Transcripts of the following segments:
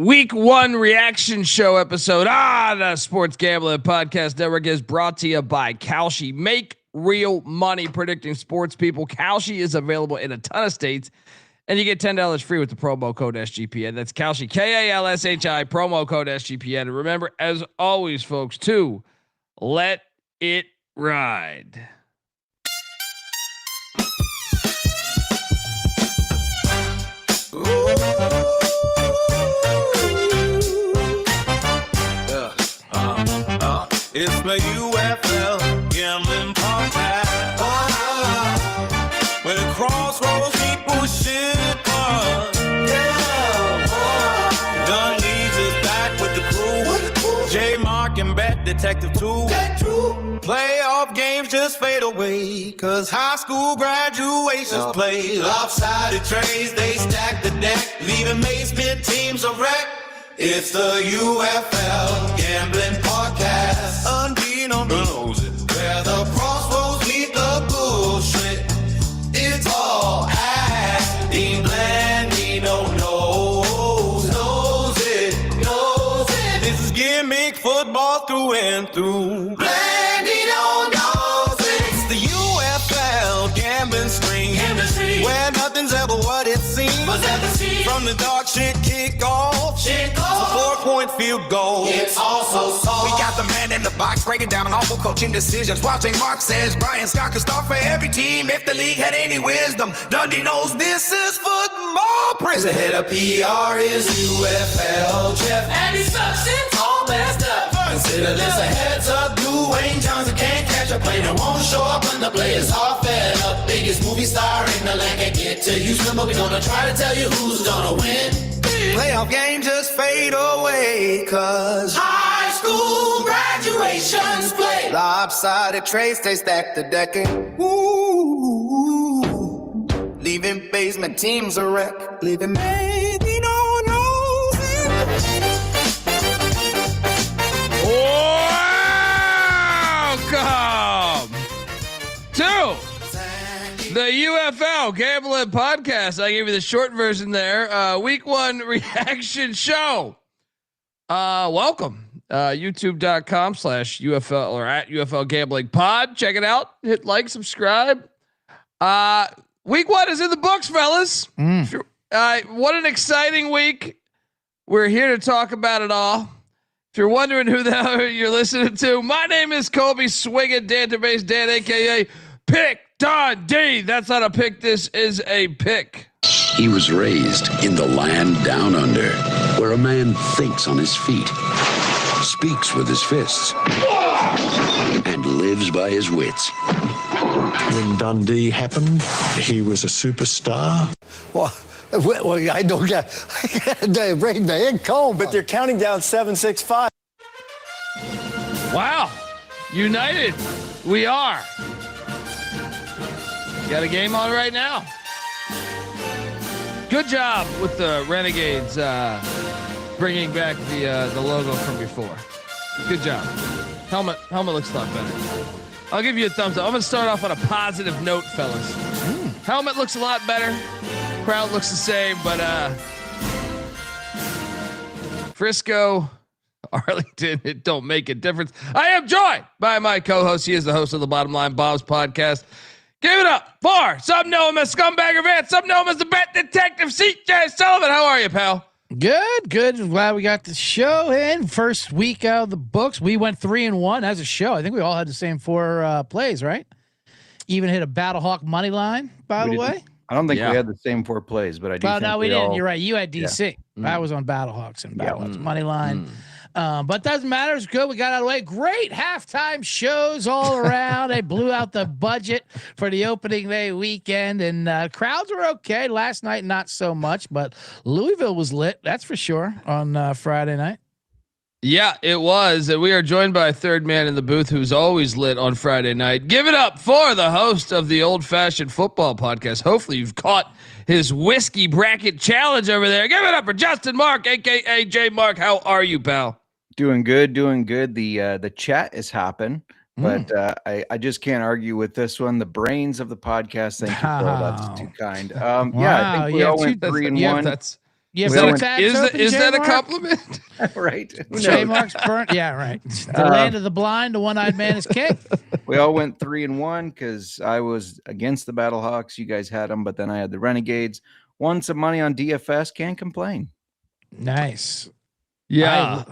Week 1 reaction show episode the Sports Gambling Podcast Network is brought to you by Kalshi. Make real money predicting sports, people. Kalshi is available in a ton of states, and you get $10 free with the promo code SGPN. That's Kalshi, Kalshi, promo code SGPN. And remember, as always, folks, to let it ride. It's the UFL Gambling Podcast. When the crossroads people shit Dundee's is back with the crew. J Mark and Bet Detective 2. Playoff games just fade away, cause high school graduations play. Lopsided trades, they stack the deck, leaving basement teams a wreck. It's the UFL Gambling Podcast. Undine on the noses, where the crossroads meet the bullshit. It's all acting blandy, knows it. This is gimmick football through and through. Blandy knows it. It's the UFL Gambling Stream, where nothing's ever what it seems. From the dark shit kickoff. A 4-point field goal. It's also soft. We got the man in the box breaking down on awful coaching decisions. Watching Mark says Brian Scott could start for every team if the league had any wisdom. Dundee knows this is football. Praise the head of PR is UFL Jeff, and he sucks, it's all messed up. Consider this a heads up. Dwayne Johnson can't catch a plane and won't show up when the players are fed up. Biggest movie star in the land can't get to Houston, but we're gonna try to tell you who's gonna win. Playoff game just fade away, cause high school graduations play. Lopsided trades, they stack the decking. Ooh, leaving basement teams a wreck. Leaving maybe no knows it. Welcome to the UFL Gambling Podcast. I gave you the short version there. Week 1 reaction show. Welcome. YouTube.com/UFL or at UFL Gambling Pod. Check it out. Hit like, subscribe. Week 1 is in the books, fellas. What an exciting week. We're here to talk about it all. If you're wondering who the hell you're listening to, my name is Colby Swinging Database Dan, aka Pick Dundee. That's not a pick. This is a pick. He was raised in the land down under, where a man thinks on his feet, speaks with his fists, and lives by his wits. When Dundee happened, he was a superstar. Well, I don't get they bring the head cold, but they're counting down 7-6-5. Wow. United. We are. Got a game on right now. Good job with the Renegades bringing back the logo from before. Good job. Helmet looks a lot better. I'll give you a thumbs up. I'm going to start off on a positive note, fellas. Helmet looks a lot better. Crowd looks the same, but Frisco, Arlington, it don't make a difference. I am joined by my co-host. He is the host of the Bottom Line Bob's podcast. Give it up for some know him as Scumbagger Rant, some know him as the Bet Detective CJ Sullivan. How are you, pal? Good. Glad we got the show in. First week out of the books. We went 3-1 as a show. I think we all had the same 4 plays, right? Even hit a Battlehawk money line, by the way. I don't think we had the same 4 plays, but I do think no, we didn't. You're right. You had DC. Yeah. I was on Battlehawks and Battlehawks money line. But doesn't matter. It's good. We got out of the way. Great halftime shows all around. They blew out the budget for the opening day weekend, and crowds were okay. Last night, not so much, but Louisville was lit. That's for sure on Friday night. Yeah, it was. And we are joined by a third man in the booth who's always lit on Friday night. Give it up for the host of the Old Fashioned Football Podcast. Hopefully you've caught his whiskey bracket challenge over there. Give it up for Justin Mark, a.k.a. J Mark. How are you, pal? Doing good. The chat is hopping, but I just can't argue with this one. The brains of the podcast. Thank you, Phil. That's too kind. I think we all went 3-1. You have We all six went- apps open, is that a J-Mark? compliment? Right. Who J knows? Mark's burnt. Yeah, right. The land of the blind, the one-eyed man is king. We all went 3-1 because I was against the Battlehawks. You guys had them, but then I had the Renegades. Won some money on DFS. Can't complain. Nice. Yeah.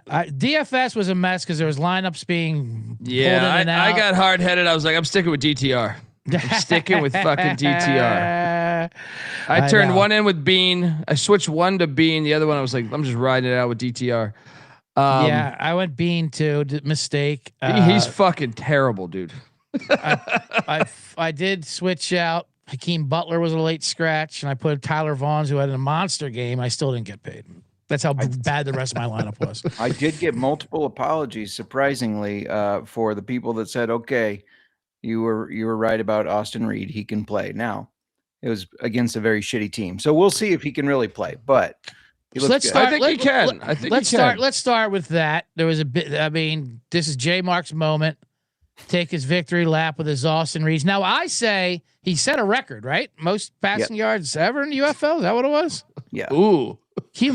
DFS was a mess because there was lineups being pulled in Yeah. and I out. got hard headed. I was like, I'm sticking with DTR. I'm sticking with fucking DTR. I turned know. one in with Bean. I switched one to Bean. The other one, I was like, I'm just riding it out with DTR. Yeah, I went Bean too. Mistake. He's fucking terrible, dude. I did switch out. Hakeem Butler was a late scratch, and I put Tyler Vaughns, who had a monster game. I still didn't get paid. That's how bad the rest of my lineup was. I did get multiple apologies, surprisingly, for the people that said, "Okay, you were right about Austin Reed. He can play." Now, it was against a very shitty team, so we'll see if he can really play. But he So looks let's good. start. I think he can. I think let's he start. can. Let's start with that. There was a bit. I mean, this is J Mark's moment. Take his victory lap with his Austin Reeds. Now I say he set a record, right? Most passing yards ever in the UFL. Is that what it was? Yeah. Ooh. Can you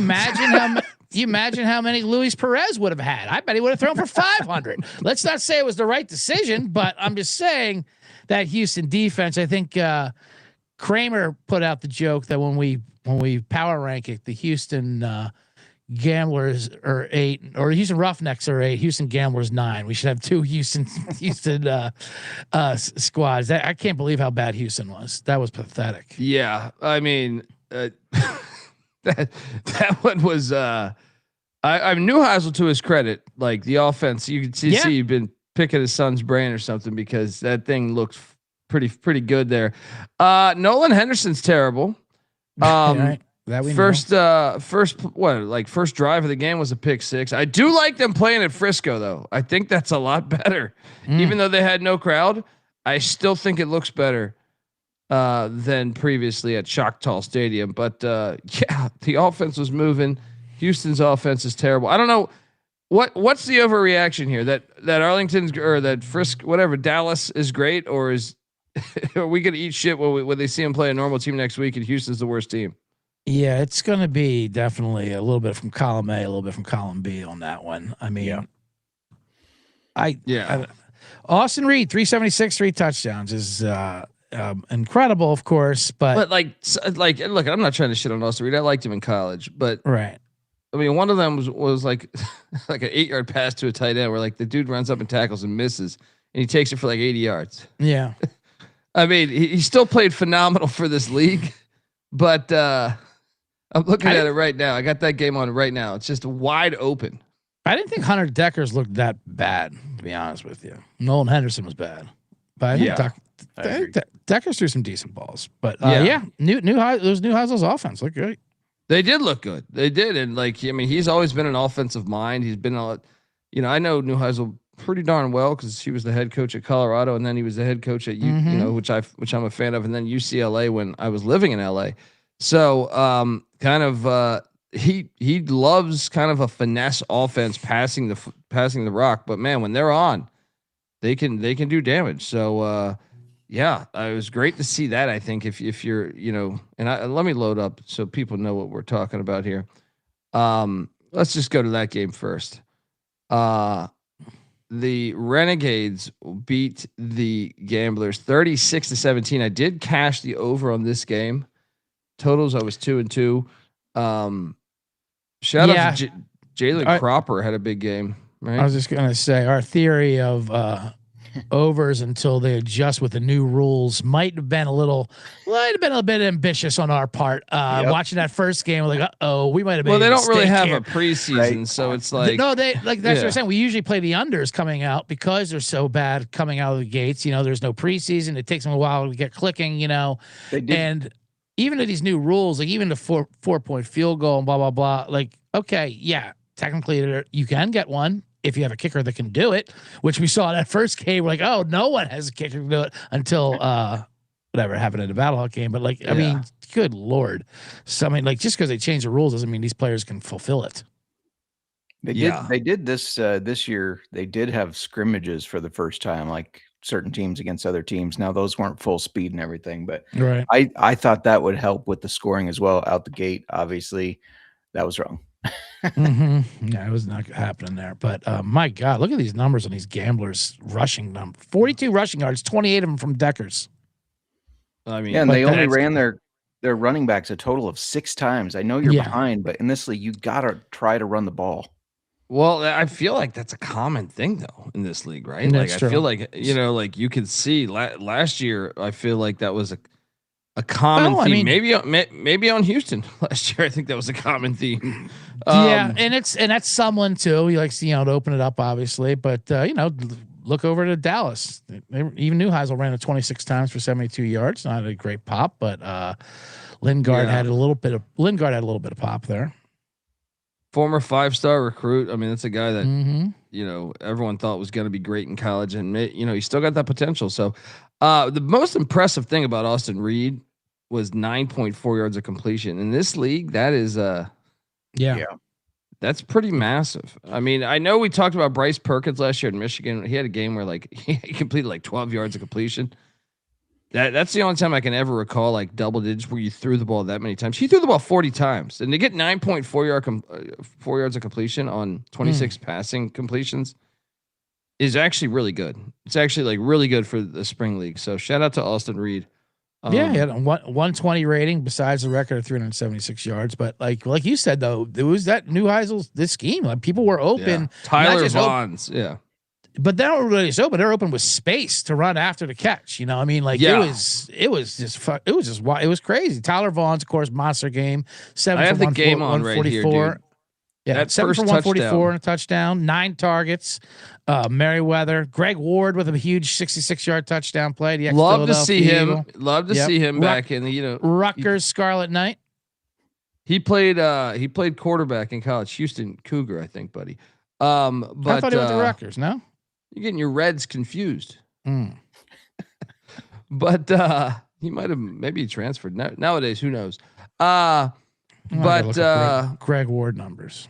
imagine how many Luis Perez would have had? I bet he would have thrown for 500. Let's not say it was the right decision, but I'm just saying that Houston defense. I think Kramer put out the joke that when we power rank it, the Houston Gamblers are 8, or Houston Roughnecks are 8. Houston Gamblers 9. We should have 2 Houston squads. I can't believe how bad Houston was. That was pathetic. Yeah. I mean, that one was. I'm Neuheisel, to his credit. Like the offense, you can see you've been picking his son's brain or something, because that thing looks pretty good there. Nolan Henderson's terrible. Right. That we First drive of the game was a pick 6. I do like them playing at Frisco though. I think that's a lot better. Even though they had no crowd, I still think it looks better than previously at Choctaw Stadium. But yeah, the offense was moving. Houston's offense is terrible. I don't know what's the overreaction here, that Arlington's or that Dallas is great, or are we gonna eat shit when they see them play a normal team next week and Houston's the worst team? Yeah, it's going to be definitely a little bit from column A, a little bit from column B on that one. I mean, Austin Reed, 376, 3 touchdowns is incredible, of course, but like, look, I'm not trying to shit on Austin Reed. I liked him in college, but right. I mean, one of them was like like an 8-yard pass to a tight end where like the dude runs up and tackles and misses, and he takes it for like 80 yards. Yeah. I mean, he still played phenomenal for this league, but I'm looking at it right now. I got that game on right now. It's just wide open. I didn't think Hunter Deckers looked that bad, to be honest with you. Nolan Henderson was bad, but I think Deckers threw some decent balls. But Neuheisel's offense looked great. They did look good. They did, and he's always been an offensive mind. He's been I know Neuheisel pretty darn well because he was the head coach at Colorado, and then he was the head coach at which I'm a fan of, and then UCLA when I was living in LA. So he loves kind of a finesse offense, passing the rock. But man, when they're on, they can do damage. So it was great to see that. I think if you're let me load up so people know what we're talking about here. Let's just go to that game first. The Renegades beat the Gamblers 36-17. I did cash the over on this game. Totals, I was 2-2. Shout out to Jalen Cropper, had a big game. Right? I was just gonna say our theory of overs until they adjust with the new rules might have been a bit ambitious on our part. Watching that first game, we're like, we might have made. Well, they don't really have here. a preseason, right? So it's like that's what I'm saying. We usually play the unders coming out because they're so bad coming out of the gates. There's no preseason. It takes them a while to get clicking. They did. And even to these new rules, like even the 4-point field goal and blah blah blah. Like, okay, yeah, technically you can get one if you have a kicker that can do it, which we saw in that first game. We're like, oh, no one has a kicker to do it until whatever happened in the Battlehawk game. But I mean, good Lord. So I mean, just because they changed the rules doesn't mean these players can fulfill it. They did this year. They did have scrimmages for the first time. Like certain teams against other teams. Now those weren't full speed and everything, but Right. I thought that would help with the scoring as well out the gate. Obviously, that was wrong. Yeah, it was not happening there. But my God, look at these numbers on these gamblers rushing them. 42 rushing yards, 28 of them from Deckers. I mean, Yeah, and they only that's- ran their running backs a total of 6 times. I know you're Yeah. behind, but in this league, you gotta try to run the ball. well, I feel like that's a common thing though in this league, right? That's Like true. I feel like like you could see last year. I feel like that was a common Well, I theme. mean- maybe on Houston last year. I think that was a common theme. Yeah, and that's someone too. He likes to open it up, obviously, but look over to Dallas. Even Neuheisel ran it 26 times for 72 yards. Not a great pop, but Lingard Yeah. had a little bit of pop there. Former 5-star recruit. I mean, that's a guy that Mm-hmm. everyone thought was going to be great in college, and he still got that potential. So, the most impressive thing about Austin Reed was 9.4 yards of completion in this league. That is Yeah. that's pretty massive. I mean, I know we talked about Bryce Perkins last year in Michigan. He had a game where he completed like 12 yards of completion. That's the only time I can ever recall like double digits where you threw the ball that many times. He threw the ball 40 times, and to get 9.4 4 yards of completion on 26 passing completions is actually really good. It's actually like really good for the spring league. So shout out to Austin Reed. He had a 120 rating besides the record of 376 yards. But like you said, though, there was that Neuheisel's this scheme. Like people were open. Tyler not just Vaughn's, but they don't really just open. They're open with space to run after the catch. I mean, like Yeah. it was crazy. Tyler Vaughn's, of course, monster game. 7 I have for the game on right here, 144. dude. Yeah, That 7 for first 144 touchdown. and a touchdown, 9 targets. Merriweather, Greg Ward with a huge 66-yard touchdown play. The Love to see ex-Philadelphia him. Eagle. Love to Yep. see him back in the Rutgers Scarlet Knight. He played quarterback in college, Houston Cougar, I think, buddy. But I thought he went to Rutgers. No. you're getting your Reds confused. Mm. But he might have maybe transferred. Nowadays, who knows? I'm gonna But look at Greg Ward numbers.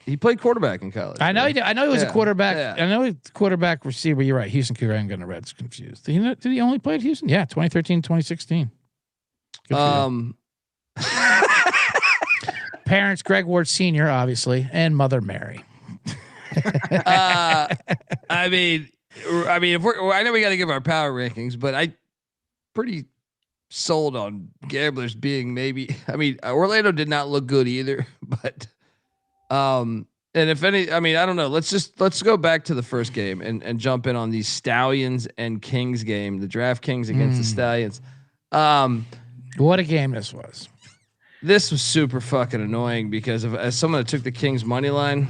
he played quarterback in college. I know right? he did. I know he was Yeah, a quarterback. yeah. I know he was a quarterback receiver. You're right. Houston Cougar. I'm getting the Reds confused. Did he only play at Houston? Yeah, 2013, 2016. Good for you. Parents: Greg Ward Sr., obviously, and mother Mary. I mean, if I know we got to give our power rankings, but I pretty sold on gamblers being maybe. I mean, Orlando did not look good either, but and if any, I mean, I don't know. Let's go back to the first game and jump in on the Stallions and Kings game, the DraftKings against the Stallions. What a game this was. This was super fucking annoying because as someone that took the Kings money line,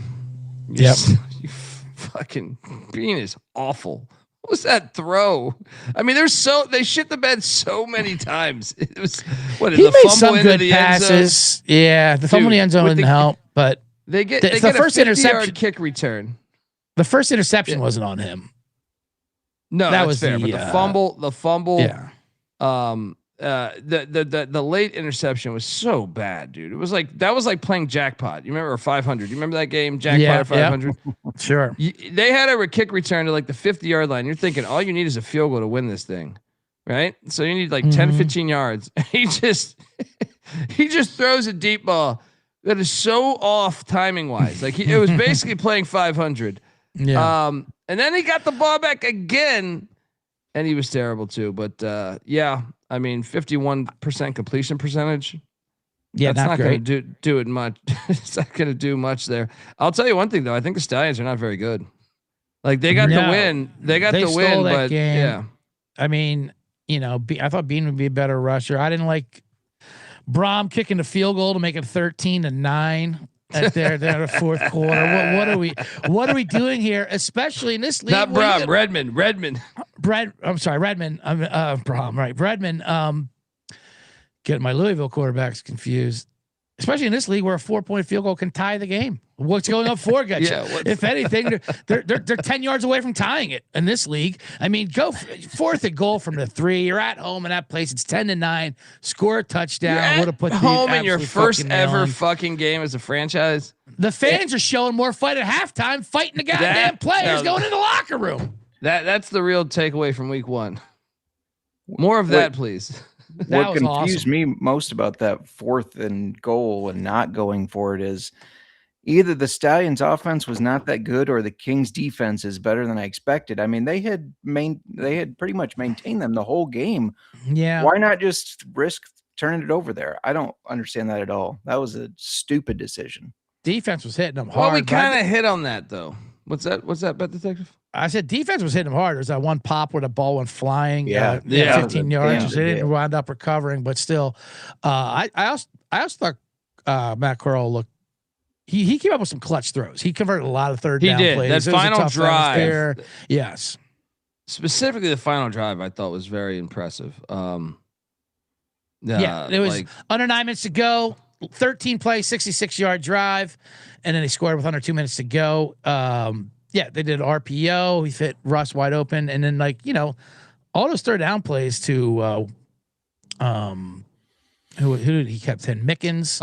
Yep. you fucking Bean is awful. What was that throw? I mean, they shit the bed so many times. It was He made some good passes. Yeah, the fumble in the end zone didn't help, but They get the a first 50-yard interception- kick return. the first interception wasn't on him. No, That that's was fair. the, But the fumble. Yeah. The late interception was so bad, dude. It was like that was like playing jackpot. You remember 500? You remember that game, jackpot Yeah, at 500? Sure. They had a kick return to like the 50-yard line. You're thinking all you need is a field goal to win this thing, right? So you need like 10, 15 yards. He just throws a deep ball that is so off timing wise. Like it was basically playing 500. Yeah. And then he got the ball back again, and he was terrible too. But yeah, I mean, 51% completion percentage. Yeah, that's not great. going to do it much. It's not going to do much there. I'll tell you one thing though. I think the Stallions are not very good. Like they got the win. They got the stole win, that but game. yeah. I mean, I thought Bean would be a better rusher. I didn't like Brom kicking the field goal to make it 13-9 at the fourth quarter. What are we doing here? Especially in this league. Not Brom, Redmond. I'm sorry, Redmond. Brom, right? Redmond. Getting my Louisville quarterbacks confused. Especially in this league where a 4-point field goal can tie the game. What's going up for gets you? If anything, they're 10 yards away from tying it in this league. I mean, go fourth and goal from the 3. You're at home in that place. It's 10-9. Score a touchdown. Would have put home in your absolute first fucking nail ever in. fucking game as a franchise. The fans are showing more fight at halftime, fighting the goddamn players going in the locker room. That's the real takeaway from week 1. More of that, please. What was confused awesome. me most about that 4th and goal and not going for it is either the Stallions offense was not that good or the Kings defense is better than I expected. I mean, they had pretty much maintained them the whole game. Yeah. Why not just risk turning it over there? I don't understand that at all. That was a stupid decision. Defense was hitting them hard. Well, we kind of hit on that though. What's that, Bet Detective? I said defense was hitting them hard. There's that one pop where the ball went flying. Yeah. 15 yards. They Yeah. didn't wind up recovering, but still, I also thought Matt Corral looked. He came up with some clutch throws. He converted a lot of third down plays. That It was a final tough drive. atmosphere. Yes. Specifically, the final drive I thought was very impressive. Yeah, it was under 9 minutes to go. 13 play, 66-yard drive, and then they scored with under 2 minutes to go. Yeah, they did RPO. He fit Russ wide open, and then all those third down plays to who did he kept in? Mickens.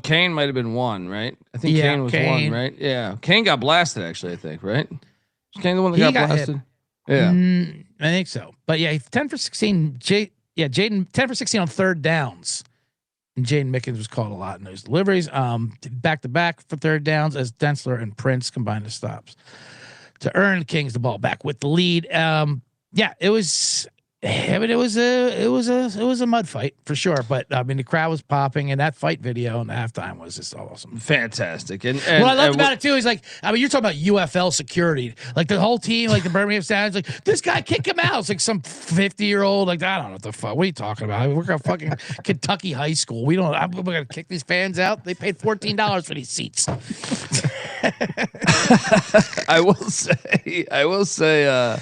Kane might have been one, right? I think Kane was one, right? Yeah, Kane got blasted actually. I think, right? Was Kane the one that got blasted? Hit. Yeah, I think so. But yeah, 10 for 16. Jaden 10 for 16 on third downs. And Jaden Mickens was called a lot in those deliveries. Back to back for third downs as Densler and Prince combined the stops to earn the Kings the ball back with the lead. Yeah, it was. I mean, it was a mud fight for sure. But I mean, the crowd was popping, and that fight video in the halftime was just awesome, fantastic. And what I loved about it too is you're talking about UFL security, like the whole team, like the Birmingham Stallions, like this guy kick him out. It's like some 50-year-old, like I don't know what the fuck. What are you talking about? We're gonna fucking Kentucky high school. We're gonna kick these fans out. They paid $14 for these seats. I will say,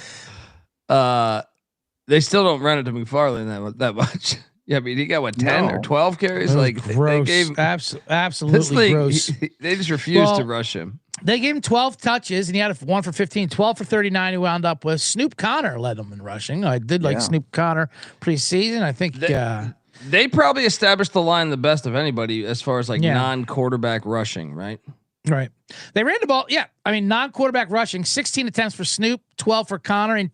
they still don't run it to McFarland that much. Yeah, I mean, he got 10 or 12 carries. Like gross. they gave absolutely gross. They just refused to rush him. They gave him 12 touches, and he had 1 for 15, 12 for 39. He wound up with Snoop Connor led them in rushing. I did like Snoop Connor preseason. I think they probably established the line the best of anybody as far as non-quarterback rushing, right? Right. They ran the ball. Yeah, I mean, non-quarterback rushing. 16 attempts for Snoop, 12 for Connor, and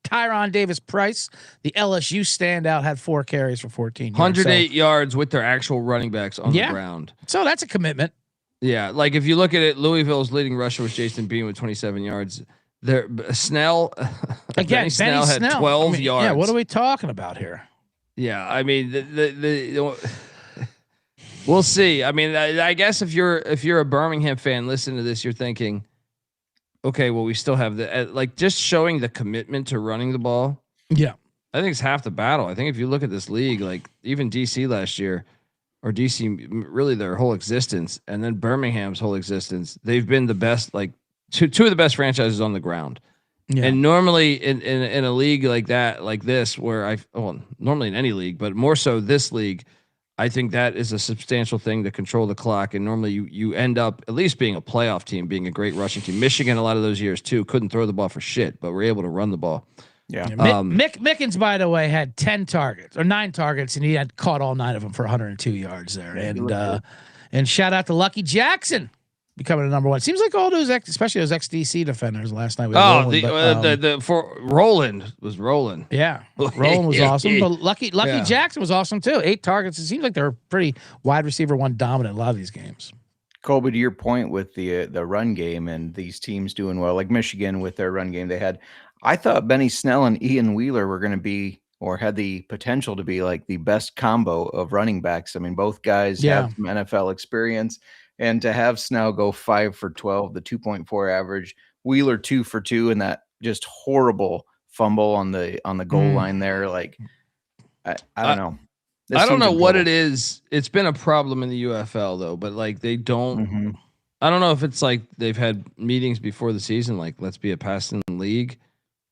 Tyron Davis-Price, the LSU standout, had 4 carries for 14 yards. 108 yards with their actual running backs on the ground. So that's a commitment. Yeah, like if you look at it, Louisville's leading rusher was Jason Bean with 27 yards. There, Snell again. Benny Snell had 12 yards. Yeah, what are we talking about here? Yeah, I mean we'll see. I mean, I guess if you're a Birmingham fan, listen to this, you're thinking, okay, well, we still have just showing the commitment to running the ball. Yeah. I think it's half the battle. I think if you look at this league, like even DC last year, or DC really their whole existence, and then Birmingham's whole existence, they've been the best, like two of the best franchises on the ground. Yeah. And normally in a league like that, like this, where normally in any league, but more so this league, I think that is a substantial thing to control the clock. And normally you end up at least being a playoff team, being a great rushing team. Michigan, a lot of those years too, couldn't throw the ball for shit, but were able to run the ball. Yeah. Mickens, by the way, had 9 targets, and he had caught all 9 of them for 102 yards there. And shout out to Lucky Jackson becoming the number 1. Seems like all those, especially those XDC defenders last night. Roland was rolling. Yeah, Roland was awesome. But Lucky Jackson was awesome too. 8 targets. It seems like they're pretty wide receiver 1 dominant in a lot of these games. Colby, to your point with the run game and these teams doing well, like Michigan with their run game, I thought Benny Snell and Ian Wheeler were going to be, or had the potential to be, like the best combo of running backs. I mean, both guys have some NFL experience. And to have Snell go 5 for 12, the 2.4 average, Wheeler 2 for 2, and that just horrible fumble on the goal line there. Like, I don't know. I don't know what it is. It's been a problem in the UFL though, but like they don't. Mm-hmm. I don't know if it's like they've had meetings before the season, like let's be a passing league,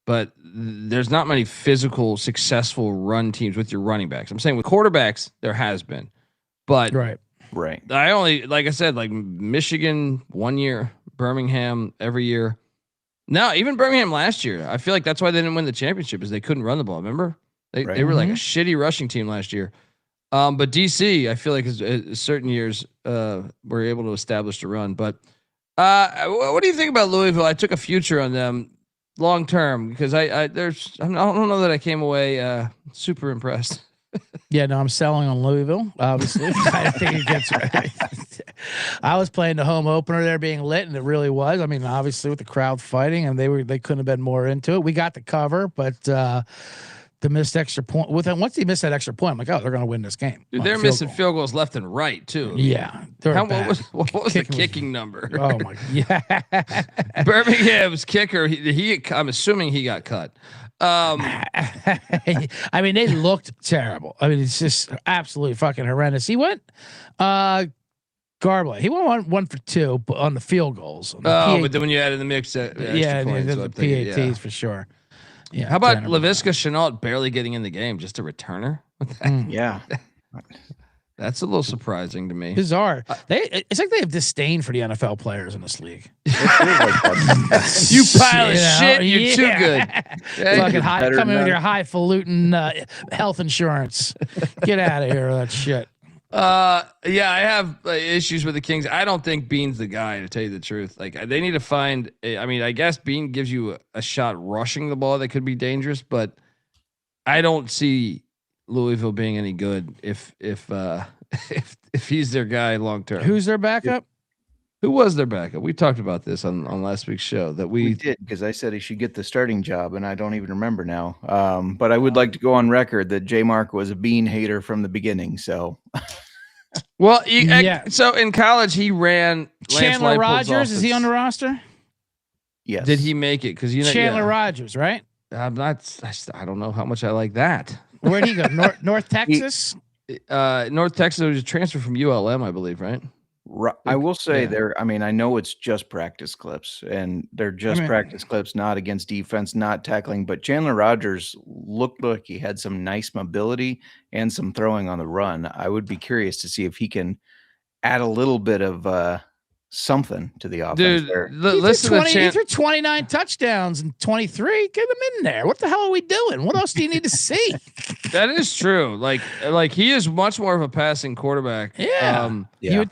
but there's not many physical, successful run teams with your running backs. I'm saying with quarterbacks, there has been, but Right. I only, like I said, like Michigan 1 year, Birmingham every year. No, even Birmingham last year. I feel like that's why they didn't win the championship, is they couldn't run the ball. Remember, they were like a shitty rushing team last year. But DC, I feel like certain years were able to establish the run. But what do you think about Louisville? I took a future on them. long term because I don't know that I came away super impressed. Yeah, no, I'm selling on Louisville. Obviously, I think it gets right. I was playing the home opener there, being lit, and it really was. I mean, obviously with the crowd fighting, and they couldn't have been more into it. We got the cover, but the missed extra point. Once he missed that extra point, I'm like, oh, they're going to win this game. Dude, they're missing field goals left and right too. Yeah, what was the kicking number? Oh my, yeah. Birmingham's kicker. He I'm assuming he got cut. I mean, they looked terrible. I mean, it's just absolutely fucking horrendous. He went, Garbley. He went one for 2 on the field goals. But then when you add in the mix, the PATs for sure. Yeah. How about LaVisca Chenault barely getting in the game, just a returner? Yeah. That's a little surprising to me. Bizarre. It's like they have disdain for the NFL players in this league. You pile of shit. You're too good. Fucking come in with your highfalutin health insurance. Get out of here with that shit. Yeah, I have issues with the Kings. I don't think Bean's the guy, to tell you the truth. Like, they need to find. I mean, I guess Bean gives you a shot rushing the ball that could be dangerous, but I don't see Louisville being any good if he's their guy long term. Who's their backup? Who was their backup? We talked about this on last week's show that we did, because I said he should get the starting job, and I don't even remember now. But I would like to go on record that J Mark was a Bean hater from the beginning. So, well, so in college he ran Chandler Rogers. Is he on the roster? Yes. Did he make it? Because Chandler Rogers, right? I'm not. I don't know how much I like that. Where'd he go? North Texas. North Texas was a transfer from ULM, I believe, right? I will say I mean, I know it's just practice clips, and they're just practice clips, not against defense, not tackling. But Chandler Rogers looked like he had some nice mobility and some throwing on the run. I would be curious to see if he can add a little bit of something to the offense. Dude, listen, he threw 29 touchdowns and 23. Get them in there. What the hell are we doing? What else do you need to see? That is true. Like he is much more of a passing quarterback. Yeah. You would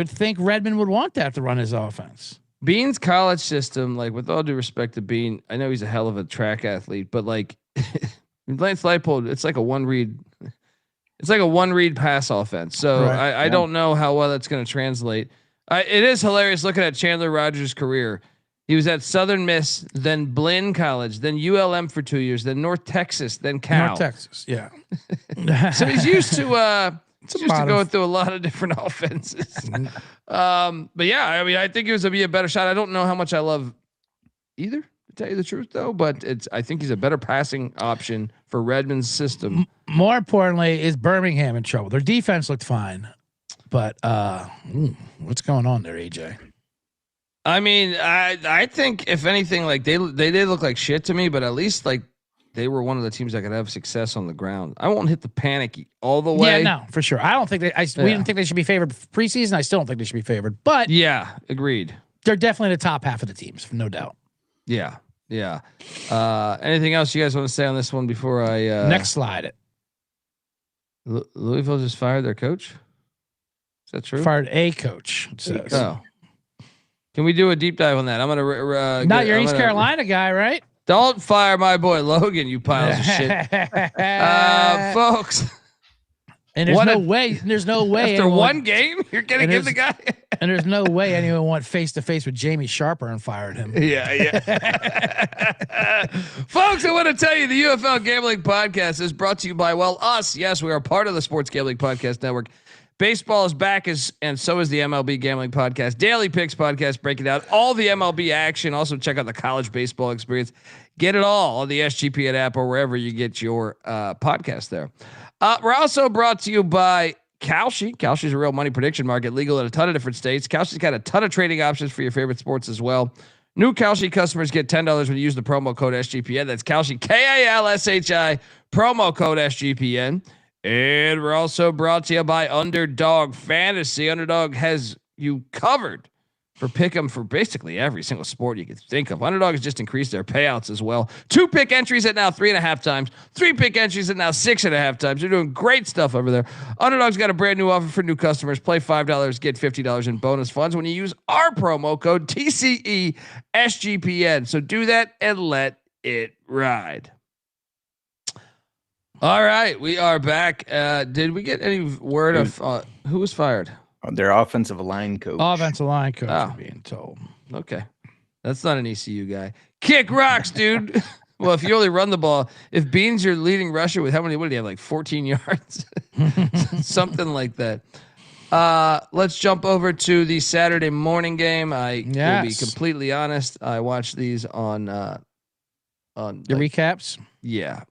think Redmond would want that to run his offense. Bean's college system, like, with all due respect to Bean, I know he's a hell of a track athlete, but like Lance Leipold, it's like a one read pass offense. So I don't know how well that's going to translate. It is hilarious looking at Chandler Rogers' career. He was at Southern Miss, then Blinn College, then ULM for 2 years, then North Texas, then Cal. North Texas, yeah. So he's used to going through a lot of different offenses. But yeah, I mean, I think it was be a better shot. I don't know how much I love either, to tell you the truth, though. But I think he's a better passing option for Redmond's system. More importantly, is Birmingham in trouble? Their defense looked fine, but what's going on there, AJ? I mean, I think if anything, like they did look like shit to me, but at least like they were one of the teams that could have success on the ground. I won't hit the panic all the way. Yeah, no, for sure. I don't think we didn't think they should be favored preseason. I still don't think they should be favored, but yeah, agreed. They're definitely in the top half of the teams, no doubt. Yeah. Anything else you guys want to say on this one before I next slide it? Louisville just fired their coach. Is that true? Fired a coach. It says. Oh. Can we do a deep dive on that? I'm gonna not your East Carolina guy, right? Don't fire my boy Logan, you piles of shit, folks. And there's no way after one game you're gonna give the guy. And there's no way anyone went face to face with Jamie Sharper and fired him. Yeah. Folks, I want to tell you the UFL Gambling Podcast is brought to you by us. Yes, we are part of the Sports Gambling Podcast Network. Baseball is back, and so is the MLB Gambling Podcast. Daily Picks Podcast, breaking down all the MLB action. Also, check out the college baseball experience. Get it all on the SGPN app or wherever you get your podcast there. We're also brought to you by Kalshi. Kalshi is a real money prediction market, legal in a ton of different states. Kalshi's got a ton of trading options for your favorite sports as well. New Kalshi customers get $10 when you use the promo code SGPN. That's Kalshi, Kalshi, promo code SGPN. And we're also brought to you by Underdog Fantasy. Underdog has you covered for pick'em for basically every single sport you could think of. Underdog has just increased their payouts as well. 2-pick entries at now 3.5 times. 3-pick entries at now 6.5 times. They're doing great stuff over there. Underdog's got a brand new offer for new customers. Play $5, get $50 in bonus funds when you use our promo code TCESGPN. So do that and let it ride. All right, we are back. Did we get any word of who was fired? Their offensive line coach. Offensive line coach being told. Okay. That's not an ECU guy. Kick rocks, dude. Well, if you only run the ball, if Bean's your leading rusher with how many, what did he have? Like 14 yards? Something like that. Let's jump over to the Saturday morning game. Will be completely honest. I watched these on the recaps. Yeah.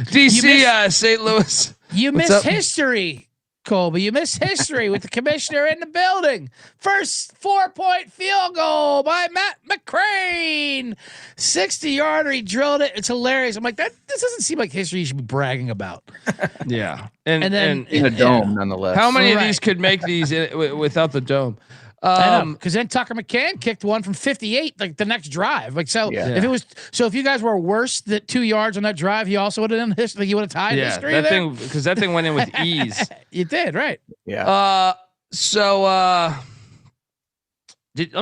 DC, St. Louis. You missed history, Colby. You missed history with the commissioner in the building. First 4-point field goal by Matt McCrane. 60-yarder. He drilled it. It's hilarious. I'm like, this doesn't seem like history you should be bragging about. Yeah. And then in a dome, nonetheless. How many of these could make these without the dome? Because then Tucker McCann kicked one from 58, like the next drive. Like if you guys were worse than 2 yards on that drive, he also would have done history. Like, you would have tied history. That thing, because that thing went in with ease. You did, right? Yeah. Let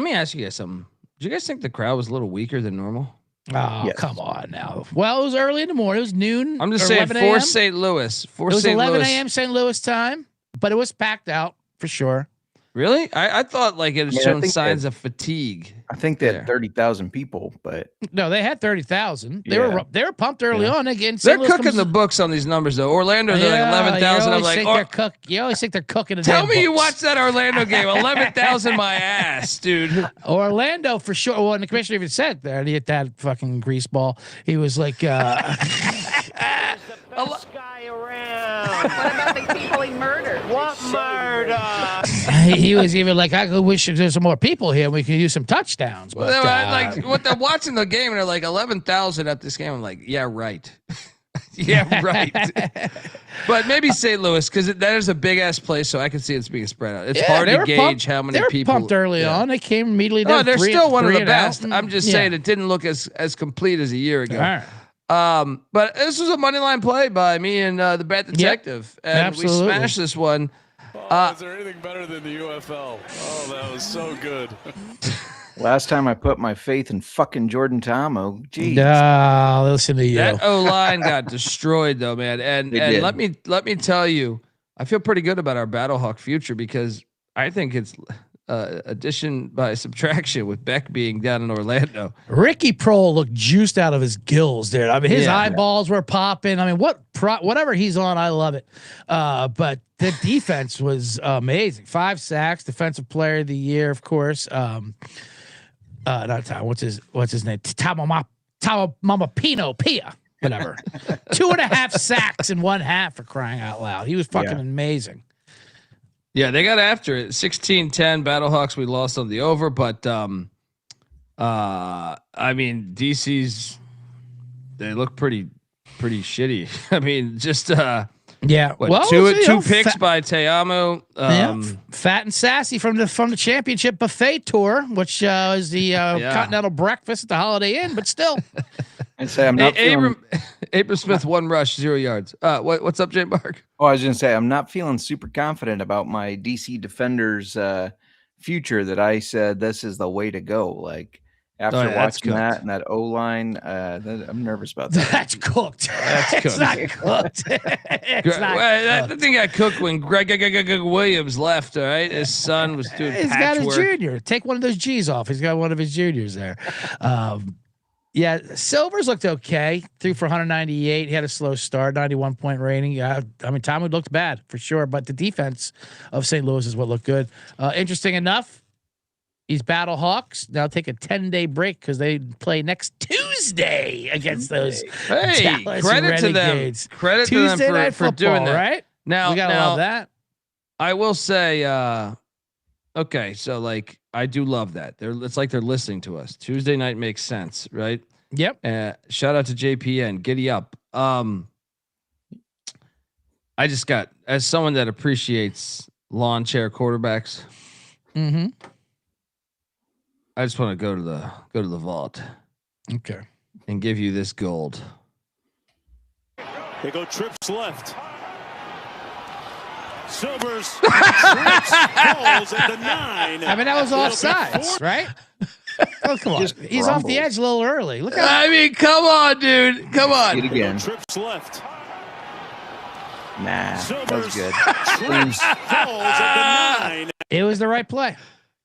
me ask you guys something. Did you guys think the crowd was a little weaker than normal? Oh, yes. Come on now. Well, it was early in the morning. It was noon. I'm just saying for St. Louis. It was 11 a.m. St. Louis time, but it was packed out for sure. Really? I thought like it had shown signs of fatigue. I think they had 30,000 people, but no, they had 30,000. They were pumped early on again. They're cooking the books on these numbers though. Orlando, they're like 11,000. I'm like, you always think they're cooking. Tell me you watched that Orlando game. 11,000, my ass, dude. Orlando for sure. Well, and the commissioner even said there, and he hit that fucking grease ball. He was like, guy around. What about the people he murdered? What murder? He was even like, I wish there's some more people here. We could use some touchdowns. But what they're watching the game and they're like 11,000 at this game. I'm like, yeah, right. Yeah, right. But maybe St. Louis, because that is a big ass place, so I can see it's being spread out. It's hard to gauge how many people. Pumped early on. They came immediately. They're still one of the best. I'm just saying it didn't look as complete as a year ago. All right. But this was a money line play by me and the Bet Detective, and we smashed this one. Is there anything better than the UFL? Oh, that was so good. Last time I put my faith in fucking Jordan Tomo. Geez. No, listen to you. That O-line got destroyed though, man. And let me tell you, I feel pretty good about our Battlehawk future because I think it's addition by subtraction with Beck being down in Orlando. Ricky Prohl looked juiced out of his gills, dude. I mean, his eyeballs were popping. I mean, whatever he's on, I love it. But the defense was amazing. 5 sacks, defensive player of the year, of course. Not Tom. What's his name? Mamapino Pia. Whatever. 2.5 sacks in 1 half for crying out loud. He was fucking amazing. Yeah, they got after it. 16-10 Battlehawks. We lost on the over, but I mean, DC's they look pretty shitty. I mean, just two picks by Teamo. Fat and sassy from the championship buffet tour, which is the continental breakfast at the Holiday Inn, but still. And say I'm not Abram Smith 1 rush, 0 yards. What's up, J Mark? Oh, I was gonna say I'm not feeling super confident about my DC Defenders future. That I said this is the way to go. Like after watching that and that O line, I'm nervous about that. That's cooked. It's not cooked. That thing got cooked when Greg Williams left. All right, his son was doing. He's got his junior. Take one of those G's off. He's got one of his juniors there. Yeah, Silvers looked okay. Threw for 198. He had a slow start, 91-point rating. Yeah, I mean, Tommy looked bad for sure, but the defense of St. Louis is what looked good. Interesting enough, these Battlehawks now take a 10-day break because they play next Tuesday against those. Hey, credit to them. Credit Tuesday to them for football, doing that. Right? Now, we gotta love that. I will say, okay, so like I do love that. It's like they're listening to us. Tuesday night makes sense, right? Yep. Shout out to JPN. Giddy up. I just got, as someone that appreciates lawn chair quarterbacks, Mm-hmm. I just want to go to the vault. Okay. And give you this gold. They go trips left. Silvers trips, falls at the 9. I mean, that was offsides, right? Oh, come on. He's off the edge a little early. Look at I mean, come on, dude. Come on. It again. Trips left. Nah, that was good. Trips, falls at the 9. it was the right play.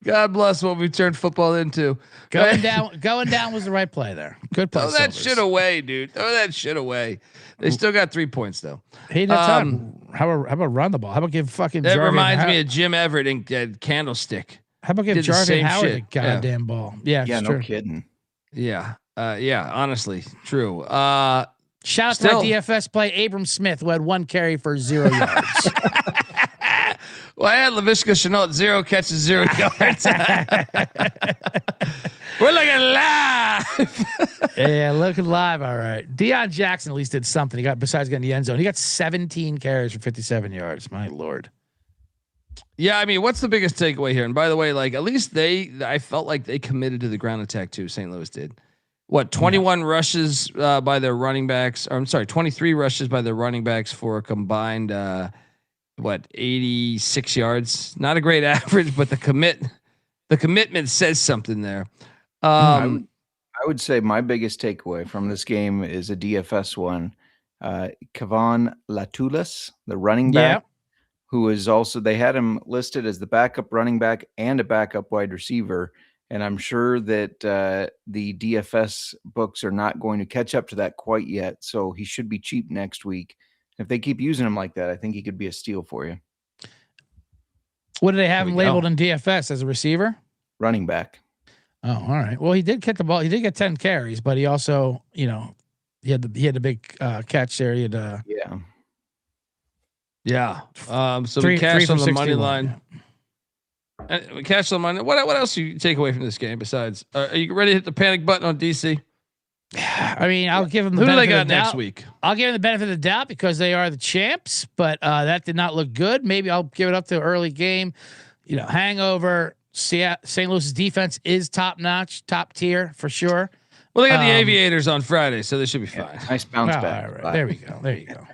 God bless what we've turned football into. Going down was the right play there. Good play. Throw that Silvers. shit away, dude. Throw that shit away. They still got 3 points though. He didn't time. How about run the ball? How about give fucking That Jarvin reminds me of Jim Everett and Candlestick. How about give did the Jarvin same Howard shit. the goddamn ball? Yeah, Yeah, it's no true. kidding. Yeah. Yeah, honestly, true. Shout out to my DFS play, Abram Smith, who had 1 carry for 0 yards. Well, I had LaVishka Chenault, 0 catches, 0 yards. We're looking live. Yeah, looking live. All right. Deion Jackson at least did something. He got, besides getting the end zone, he got 17 carries for 57 yards. My Lord. Yeah, I mean, what's the biggest takeaway here? And by the way, like at least I felt like they committed to the ground attack too. St. Louis did. What, 21 rushes by their running backs? Or I'm sorry, 23 rushes by their running backs for a combined 86 yards. Not a great average, but the commitment says something there. I would say my biggest takeaway from this game is a DFS one. Kavon Latulis, the running back, who is also, they had him listed as the backup running back and a backup wide receiver. And I'm sure that the DFS books are not going to catch up to that quite yet. So he should be cheap next week. If they keep using him like that, I think he could be a steal for you. What do they have him labeled in DFS as a receiver? Running back. Oh, all right. Well, he did get the ball. He did get 10 carries, but he also, he had the big catch there. He had So we cashed on the money line. We cashed on the money. What else do you take away from this game besides? Are you ready to hit the panic button on DC? I mean, I'll give them the Who do benefit they got of the next doubt. week? I'll give them the benefit of the doubt because they are the champs, but that did not look good. Maybe I'll give it up to early game. Hangover. St. Louis's defense is top notch, top tier for sure. Well, they got the Aviators on Friday, so they should be fine. Nice bounce back. All right. There we go. There you go.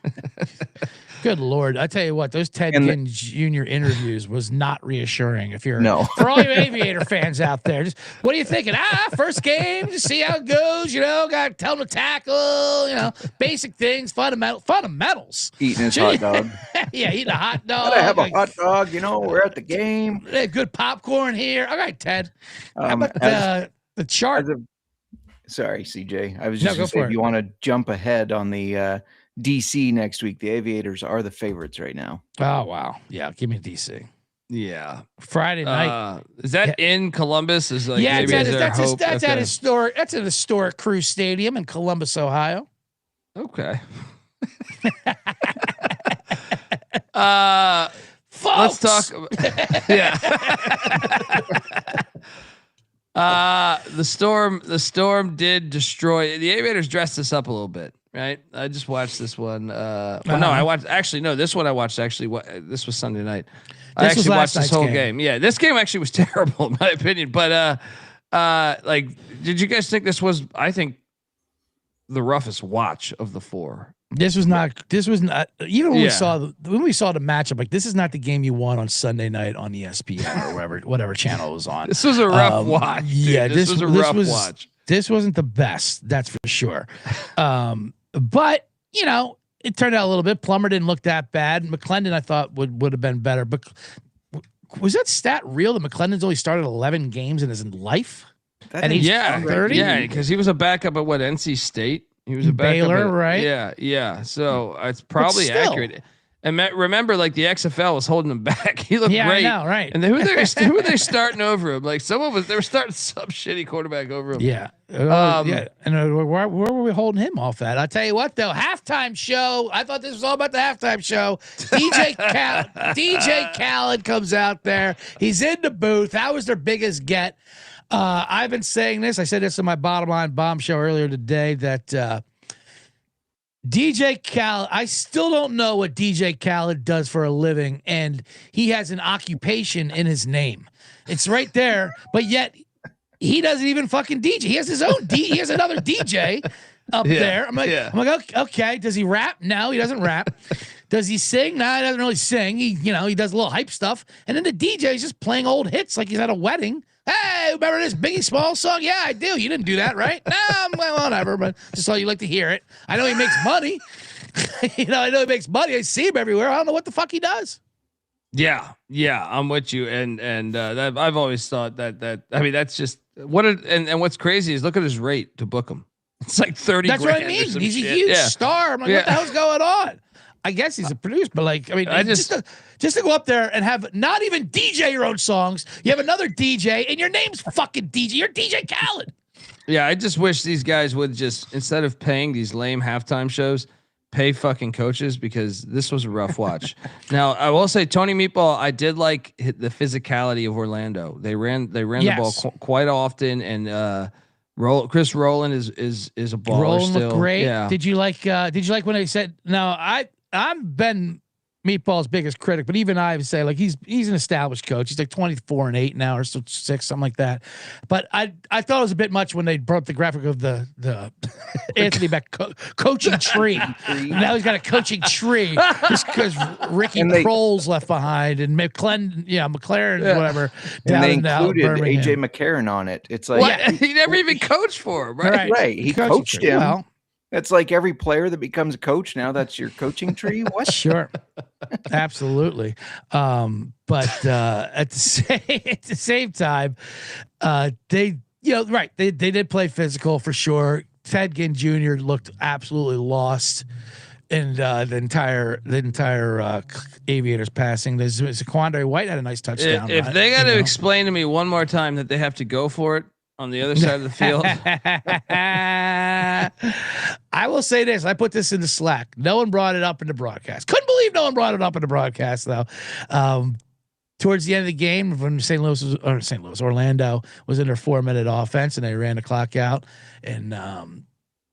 Good Lord. I tell you what, those Ted Ginn Jr. interviews was not reassuring. If you're for all you Aviator fans out there, just what are you thinking? First game, just see how it goes, got to tell them to tackle, basic things, fundamentals. Eating his hot dog. Yeah, eating a hot dog. Gotta have a hot dog, we're at the game. Good popcorn here. All right, Ted. How about the chart? Sorry, CJ. I was just going to say, if you want to jump ahead on the DC next week, the Aviators are the favorites right now. Oh, wow. Yeah, give me DC. Yeah. Friday night. Is that in Columbus? Is like yeah, maybe that's at historic. That's an historic Crew Stadium in Columbus, Ohio. Okay. Folks. Let's talk. Yeah. The storm did destroy the Aviators. Dressed this up a little bit, right? I just watched this one. No, I watched this one. I watched this was Sunday night. I actually watched this whole game. Yeah, this game actually was terrible in my opinion. But did you guys think this was? I think the roughest watch of the 4. This was not. Even when we saw the matchup, like this is not the game you want on Sunday night on ESPN or whatever channel it was on. This was a rough watch. Dude. Yeah, this was a rough watch. This wasn't the best, that's for sure. But it turned out a little bit. Plummer didn't look that bad. McClendon, I thought would have been better. But was that stat real that McClendon's only started 11 games in his life? At age 30? Yeah, because he was a backup at NC State. He was a backup Baylor, right? Yeah. So it's probably accurate. And remember, like the XFL was holding him back. He looked great. I know, right? And then who were they starting over him? Like they were starting some shitty quarterback over him. Yeah. Yeah. And where were we holding him off at? I'll tell you what, though, halftime show. I thought this was all about the halftime show. DJ Khaled comes out there. He's in the booth. That was their biggest get. I've been saying this. I said this in my Bottom Line Bomb show earlier today that DJ Khaled, I still don't know what DJ Khaled does for a living, and he has an occupation in his name. It's right there, but yet he doesn't even fucking DJ. He has his own he has another DJ up there. I'm like, okay. Does he rap? No, he doesn't rap. Does he sing? No, he doesn't really sing. He does a little hype stuff. And then the DJ is just playing old hits like he's at a wedding. Hey, remember this Biggie Smalls song? Yeah, I do. You didn't do that, right? No, well, whatever, but just thought you'd like to hear it. I know he makes money. I know he makes money. I see him everywhere. I don't know what the fuck he does. Yeah, I'm with you. And that I've always thought that I mean, that's just and what's crazy is look at his rate to book him. It's like 30 That's grand. what I mean. He's shit. a huge star. I'm like, what the hell's going on? I guess he's a producer, but like, I mean, just to go up there and have not even DJ your own songs, you have another DJ and your name's fucking DJ. You're DJ Khaled. Yeah, I just wish these guys would just, instead of paying these lame halftime shows, pay fucking coaches, because this was a rough watch. Now, I will say, Tony Meatball, I did like the physicality of Orlando. They ran the ball quite often, and Chris Rowland is a baller. Rowland still. Looked great. Yeah. Did you like when they said? Now I'm Ben Meatball's biggest critic, but even I would say like he's an established coach. He's like 24-8 now or so 6, something like that. But I thought it was a bit much when they brought up the graphic of the Anthony Beck coaching tree. Now he's got a coaching tree just because Ricky Kroll's left behind and McLaren, whatever. And they included AJ McCarron on it. It's like he never even coached for him, right? Right. He coached him. Well, that's like every player that becomes a coach now. That's your coaching tree. What? Sure, absolutely. But at the same time, they did play physical for sure. Ted Ginn Jr. looked absolutely lost in the entire Aviators passing. There's Quandre White had a nice touchdown. If they got to explain to me one more time that they have to go for it on the other side of the field. I will say this. I put this in the Slack. No one brought it up in the broadcast. Couldn't believe no one brought it up in the broadcast, though. Towards the end of the game, when Orlando was in their 4-minute offense and they ran the clock out, and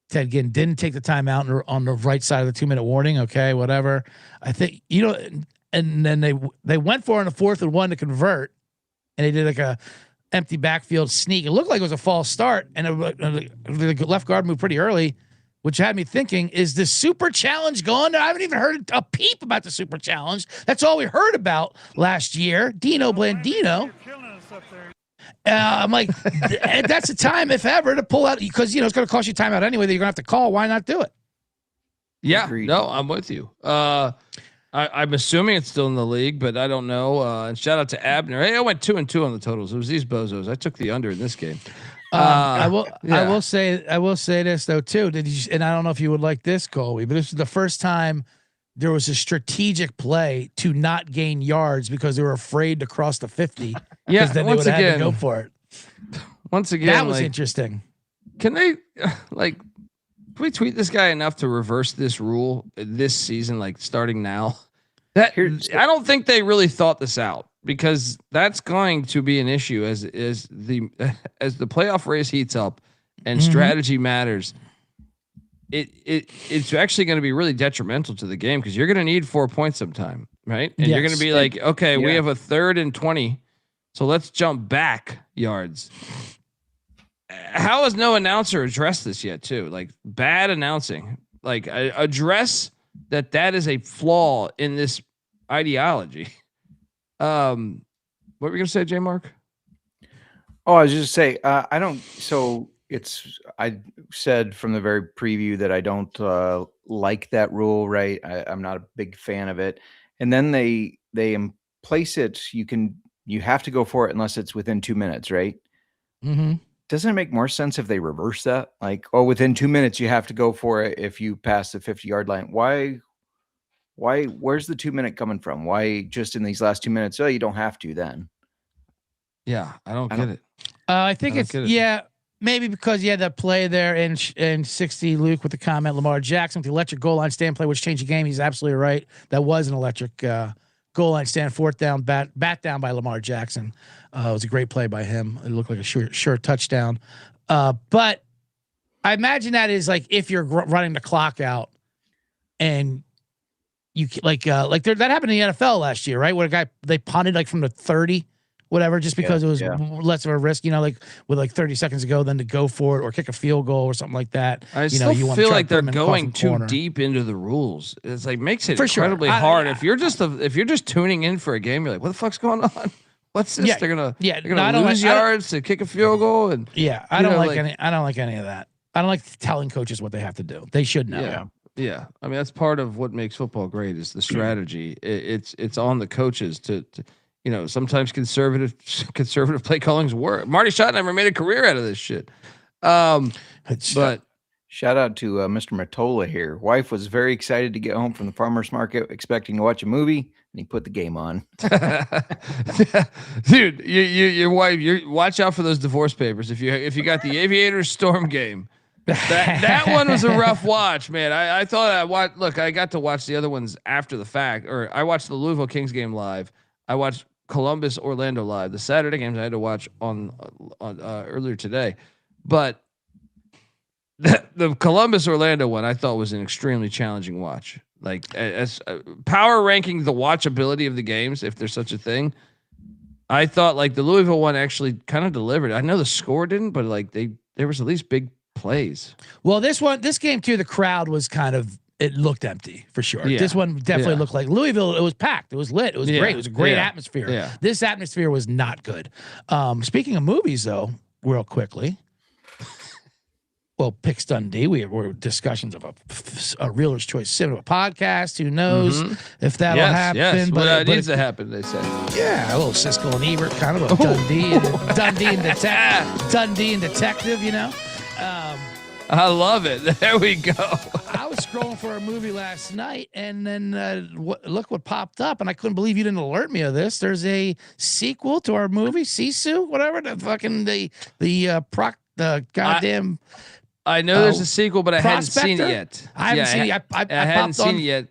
Ted Ginn didn't take the timeout on the right side of the 2-minute warning. Okay, whatever. I think, and then they went for it on the 4th and 1 to convert, and they did like a empty backfield sneak. It looked like it was a false start, and the left guard moved pretty early, which had me thinking, is the super challenge going? I haven't even heard a peep about the super challenge. That's all we heard about last year. Dino Blandino. I'm like, that's a time, if ever, to pull out, because it's going to cost you timeout anyway that you're going to have to call. Why not do it? Yeah, no, I'm with you. I'm assuming it's still in the league, but I don't know. And shout out to Abner. Hey, I went 2-2 on the totals. It was these bozos. I took the under in this game. I will say this though too. And I don't know if you would like this, Colby, but this is the first time there was a strategic play to not gain yards because they were afraid to cross the 50. Yeah, then they would have had to go for it. Once again, that was interesting. Can they can we tweet this guy enough to reverse this rule this season, like starting now? I don't think they really thought this out, because that's going to be an issue as the playoff race heats up and strategy matters. It's actually going to be really detrimental to the game, because you're going to need 4 points sometime, right? And you're going to be like, okay, we have a 3rd and 20, so let's jump back yards. How has no announcer addressed this yet, too? Like, bad announcing. Like, address that is a flaw in this ideology. What were you gonna say, J Mark? Oh, I was just say I said from the very preview that I don't like that rule, right? I'm not a big fan of it. And then they place it, you have to go for it unless it's within 2 minutes, right? Mm-hmm. Doesn't it make more sense if they reverse that? Like, within 2 minutes you have to go for it if you pass the 50-yard line. Why? Where's the 2 minute coming from? Why just in these last 2 minutes? Oh, you don't have to then. Yeah, I don't get it. I think maybe because you had that play there in 60, Luke, with the comment, Lamar Jackson with the electric goal line stand play, which changed the game. He's absolutely right. That was an electric goal line stand, 4th down, bat down by Lamar Jackson. It was a great play by him. It looked like a sure touchdown. But I imagine that is like if you're running the clock out and you that happened in the NFL last year, right? Where a guy they punted like from the 30, whatever, just because it was less of a risk, with like 30 seconds to go than to go for it or kick a field goal or something like that. I feel like they're going too deep into the rules. It's like makes it incredibly hard. If you're just tuning in for a game, you're like, what the fuck's going on? What's this? They're gonna lose yards to kick a field goal, and I don't like any of that. I don't like telling coaches what they have to do. They should know. Yeah. I mean, that's part of what makes football great is the strategy. It's on the coaches to sometimes conservative play callings work. Marty Schottenheimer made a career out of this shit. But shout out to Mr. Matola here. Wife was very excited to get home from the farmer's market, expecting to watch a movie, and he put the game on. Dude, your wife, watch out for those divorce papers. If you got the Aviators Storm game, that one was a rough watch, man. I thought I got to watch the other ones after the fact, or I watched the Louisville Kings game live. I watched Columbus Orlando live. The Saturday games I had to watch on earlier today, but the Columbus Orlando one I thought was an extremely challenging watch. Like as power ranking the watchability of the games, if there's such a thing, I thought like the Louisville one actually kind of delivered. I know the score didn't, but like there was at least big plays. Well, this game too, the crowd was it looked empty for sure. Yeah. This one definitely looked like Louisville. It was packed. It was lit. It was great. It was a great atmosphere. Yeah. This atmosphere was not good. Speaking of movies though, real quickly. Well, Picks Dundee. We're discussions of a Reeler's Choice Cinema podcast. Who knows if that'll happen? Yes. But it needs to happen. They say. Yeah, a little Siskel and Ebert kind of a Dundee and detective. I love it. There we go. I was scrolling for a movie last night, and then look what popped up, and I couldn't believe you didn't alert me of this. There's a sequel to our movie, Sisu, whatever the goddamn. I know there's a sequel, but I hadn't seen it yet. I haven't seen it. I hadn't seen it yet.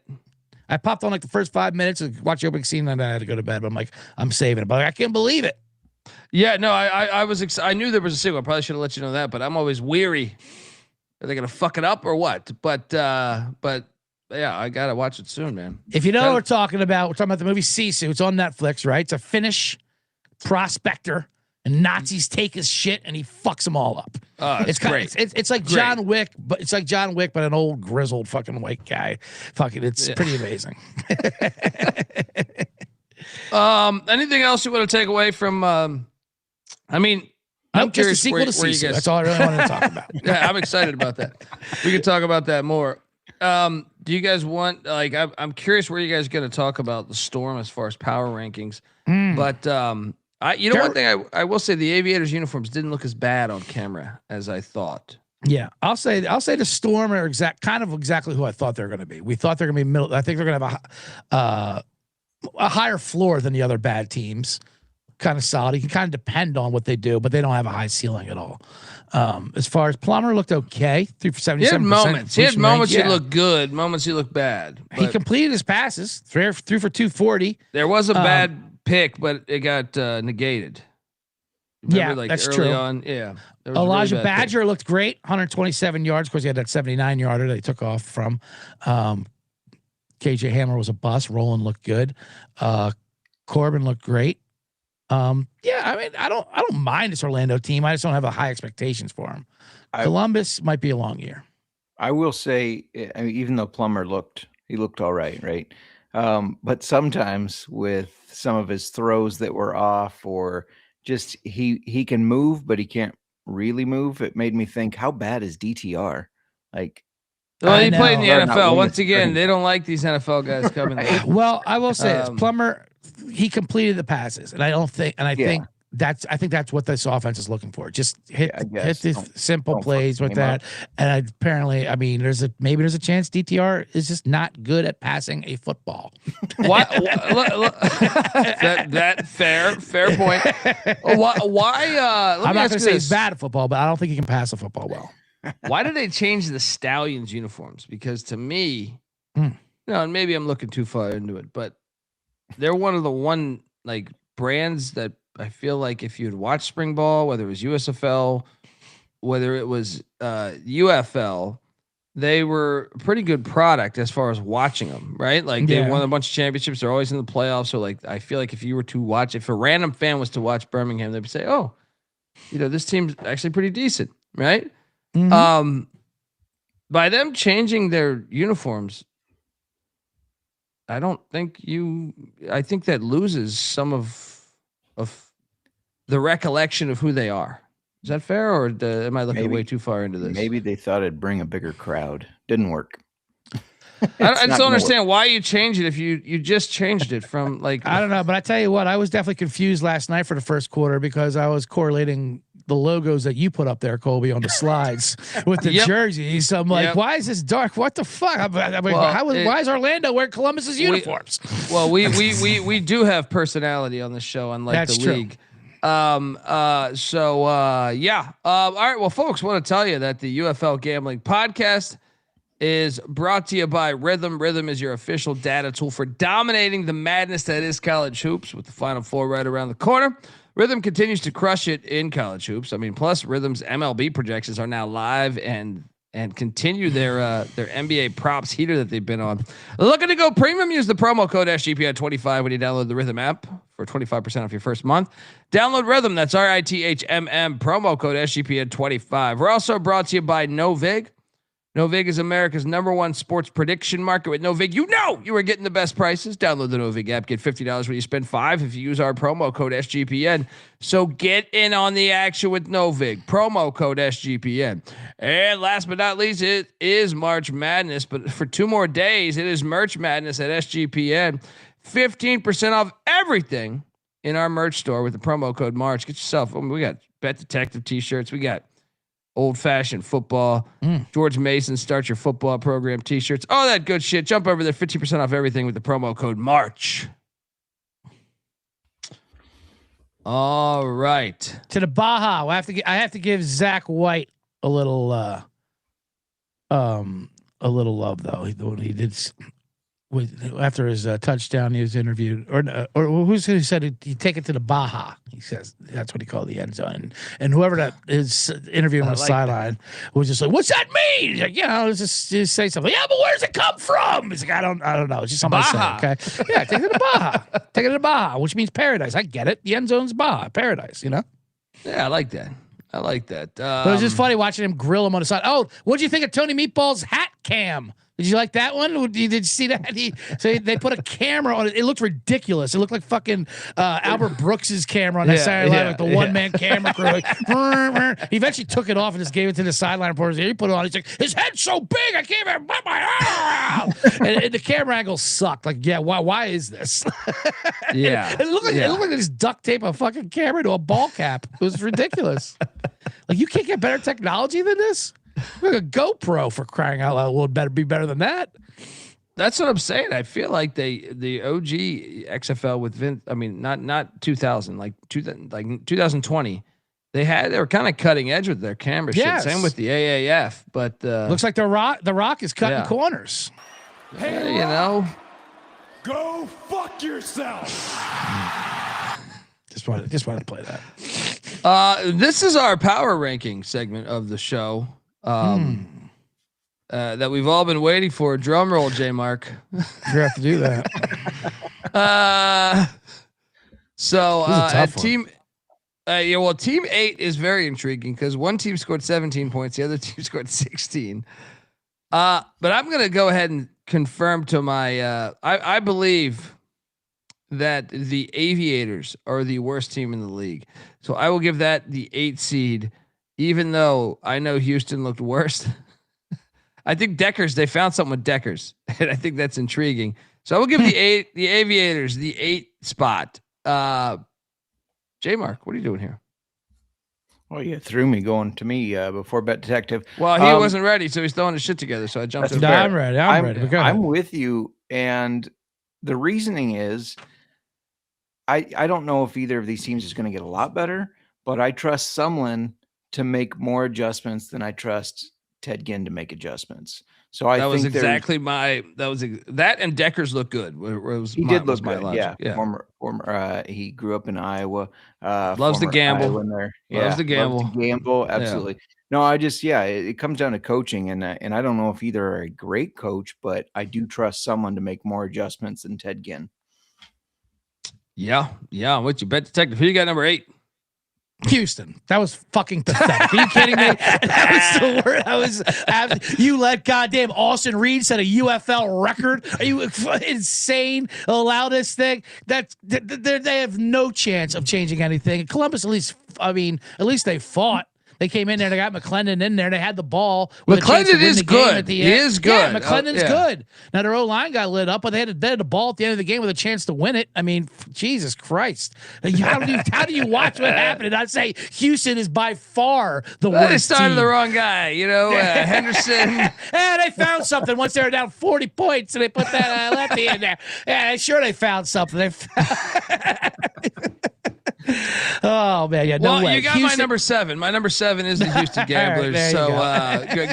I popped on like the first 5 minutes and watched the opening scene, and I had to go to bed. But I'm like, I'm saving it. But I can't believe it. Yeah, no, I was I knew there was a sequel. I probably should have let you know that, but I'm always weary. Are they gonna fuck it up or what? But yeah, I gotta watch it soon, man. If you know what we're talking about the movie Sisu. It's on Netflix, right? It's a Finnish prospector. And Nazis take his shit and he fucks them all up. It's great. It's like great. John Wick, but it's like John Wick, but an old grizzled fucking white guy. It's pretty amazing. Anything else you want to take away from? I'm curious. Just a sequel to Sisu. That's all I really wanted to talk about. Yeah, I'm excited about that. We can talk about that more. Do you guys want I'm curious where you guys are going to talk about the Storm as far as power rankings, but one thing I will say, the Aviators uniforms didn't look as bad on camera as I thought. Yeah, I'll say the Storm are exactly who I thought they were going to be. We thought they're going to be middle. I think they're going to have a higher floor than the other bad teams. Kind of solid. You can kind of depend on what they do, but they don't have a high ceiling at all. As far as Plummer looked okay, 3 for 77%. He had moments he looked good, moments he looked bad. He completed his passes, 3 for 240. There was a bad pick, but it got negated. Remember, that's early true. On, yeah. Elijah Badger looked great, 127 yards. Of course, he had that 79 yarder that he took off from. KJ Hamler was a bust. Roland looked good. Corbin looked great. I don't mind this Orlando team. I just don't have high expectations for him. Columbus might be a long year. I will say, even though Plummer looked all right. But sometimes with some of his throws that were off, or just he can move, but he can't really move. It made me think, how bad is DTR? He played in the NFL. Once again, they don't like these NFL guys coming there. Well, I will say this. Plummer, he completed the passes, and I think that's what this offense is looking for. Just hit the simple plays with that. And apparently, there's a chance DTR is just not good at passing a football. Why? that fair point. Why? I'm not going to say he's bad at football, but I don't think he can pass a football well. Why did they change the Stallions uniforms? Because to me, and maybe I'm looking too far into it, but they're one of the brands that I feel like if you'd watch spring ball, whether it was USFL, whether it was UFL, they were a pretty good product as far as watching them, right? Like they won a bunch of championships. They're always in the playoffs. So like, I feel like if you were to watch, if a random fan was to watch Birmingham, they'd say, "Oh, this team's actually pretty decent," right? Mhm. By them changing their uniforms, I think that loses some of the recollection of who they are. Is that fair, or am I looking way too far into this? Maybe they thought it'd bring a bigger crowd. Didn't work. I just don't understand why you changed it if you just changed it from like. I don't know, but I tell you what, I was definitely confused last night for the first quarter because I was correlating the logos that you put up there, Colby, on the slides with the jerseys. So I'm like, why is this dark? What the fuck? Why is Orlando wearing Columbus's uniforms? We do have personality on the show, unlike That's the true. league. All right. Well, folks, want to tell you that the UFL Gambling Podcast is brought to you by Rhythm. Rhythm is your official data tool for dominating the madness that is college hoops, with the Final Four right around the corner. Rhythm continues to crush it in college hoops. I mean, plus Rhythm's MLB projections are now live and continue their NBA props heater that they've been on. Looking to go premium? Use the promo code SGPN25 when you download the Rhythm app for 25% off your first month. Download Rhythm. That's RITHMM. Promo code SGPN25. We're also brought to you by Novig. Novig is America's #1 sports prediction market. With Novig, you are getting the best prices. Download the Novig app. Get $50 when you spend $5 if you use our promo code SGPN. So get in on the action with Novig. Promo code SGPN. And last but not least, it is March Madness. But for 2 more days, it is Merch Madness at SGPN. 15% off everything in our merch store with the promo code March. Get yourself. We got Bet Detective t-shirts. We got Old Fashioned Football, George Mason Start Your Football Program t-shirts, all that good shit. Jump over there, 50% off everything with the promo code March. All right, To the Baja, I have to give Zach White a little love though. He did after his touchdown. He was interviewed, or who said he'd take it to the Baja. He says that's what he called the end zone, and whoever that is interviewing on the sideline was just like, "What's that mean?" He's like, just say something. Yeah, but where does it come from? He's like, I don't know. It's just somebody saying, okay, yeah, take it to the Baja. Take it to the Baja, which means paradise. I get it. The end zone's Baja, paradise. Yeah, I like that. But it was just funny watching him grill him on the side. Oh, what do you think of Tony Meatball's hat cam? Did you like that one? Did you see that? They put a camera on it. It looked ridiculous. It looked like fucking Albert Brooks's camera on that Saturday Night, like the one-man camera crew. Like, he eventually took it off and just gave it to the sideline reporters. He put it on. He's like, his head's so big, I can't even put my arm out. And the camera angle sucked. Like, why is this? It looked like they just duct tape a fucking camera to a ball cap. It was ridiculous. Like, you can't get better technology than this? Like a GoPro, for crying out loud, would better be better than that. That's what I'm saying. I feel like the OG XFL with Vince. I mean, not 2000, like 2020. They were kind of cutting edge with their camera shit. Same with the AAF, but looks like the Rock is cutting corners. Hey, go fuck yourself. Just wanted to play that. This is our power ranking segment of the show. That we've all been waiting for. Drum roll, J Mark. You have to do that. Team 8 is very intriguing because one team scored 17 points, the other team scored 16. But I'm gonna go ahead and confirm to my I believe that the Aviators are the worst team in the league. So I will give that the 8 seed, even though I know Houston looked worse. I think they found something with Deckers, and I think that's intriguing. So I will give the Aviators the 8 spot. J Mark, what are you doing here? Well, you threw me going to me before Bet Detective. Well, he wasn't ready, so he's throwing his shit together. So I jumped in. I'm ready. I'm ready. I'm with you, and the reasoning is, I don't know if either of these teams is going to get a lot better, but I trust Sumlin to make more adjustments than I trust Ted Ginn to make adjustments. So I think that and Deckers look good. He did look good. Yeah. Former, he grew up in Iowa. Loves the gamble. In there. Loves the gamble. Absolutely. No, I just it comes down to coaching, and I don't know if either are a great coach, but I do trust someone to make more adjustments than Ted Ginn. Yeah. What you bet detective? Who you got number 8? Houston. That was fucking pathetic. Are you kidding me? That was the word. You let goddamn Austin Reed set a UFL record. Are you insane? Allow this thing? They have no chance of changing anything. Columbus, at least they fought. They came in there. They got McClendon in there. They had the ball. McClendon is good. He is good. Yeah, McClendon's good. Now their O-line got lit up, but they had the ball at the end of the game with a chance to win it. I mean, Jesus Christ! How do you watch what happened and not say Houston is by far the worst? They started team. the wrong guy. Henderson. They found something once they were down 40 points, and they put that lefty in there. Yeah, sure they found something. Oh man, yeah. No way. You got my number 7. My number 7 is the Houston Gamblers.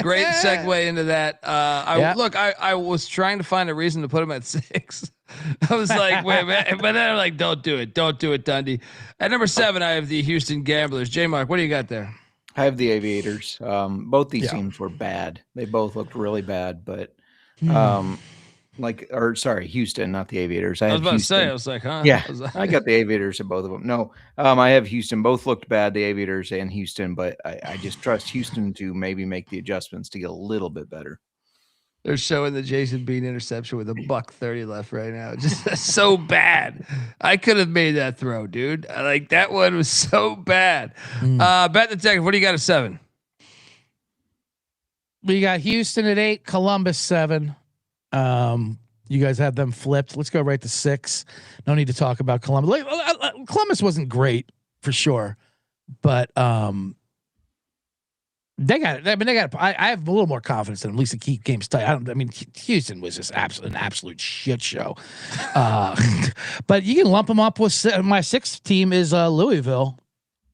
Great segue into that. I was trying to find a reason to put them at 6. I was like, wait, man. But then I'm like, don't do it, Dundee. At number 7, I have the Houston Gamblers. J Mark, what do you got there? I have the Aviators. Both these teams were bad. They both looked really bad, but Houston, not the Aviators. I was about to say, I was like, huh? Yeah, I got the Aviators at both of them. No, I have Houston. Both looked bad, the Aviators and Houston, but I just trust Houston to maybe make the adjustments to get a little bit better. They're showing the Jason Bean interception with $1:30 left right now. Just so bad. I could have made that throw, dude. Like that one was so bad. Bet detective, what do you got at 7? We got Houston at 8, Columbus 7. You guys have them flipped. Let's go right to 6. No need to talk about Columbus. Columbus wasn't great for sure, but they got it. I have a little more confidence in them, at least to keep games tight. Houston was just an absolute shit show. But you can lump them up with my 6th team is Louisville.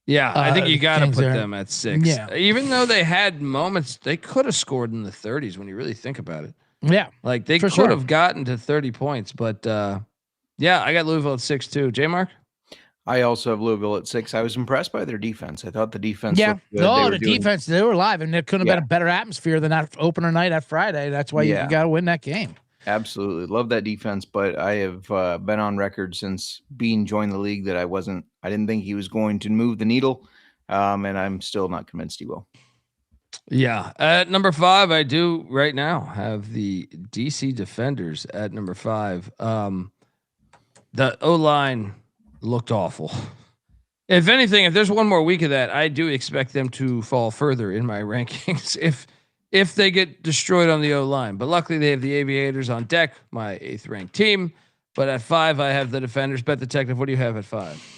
Yeah, I think you got to put there. them at 6. Yeah. Even though they had moments, they could have scored in the 30s when you really think about it. Yeah, like they could have gotten to 30 points, but I got Louisville at 6 too. J Mark? I also have Louisville at 6. I was impressed by their defense. I thought the defense. Yeah, defense, they were live, and it couldn't have been a better atmosphere than that opener night at Friday. That's why you got to win that game. Absolutely, love that defense. But I have been on record since Bean joined the league that I didn't think he was going to move the needle, and I'm still not convinced he will. Yeah. At number 5, I do right now have the DC Defenders at number 5. The O-line looked awful. If anything, if there's one more week of that, I do expect them to fall further in my rankings if they get destroyed on the O-line. But luckily they have the Aviators on deck, my 8th ranked team. But at 5, I have the Defenders. Bet detective, what do you have at 5?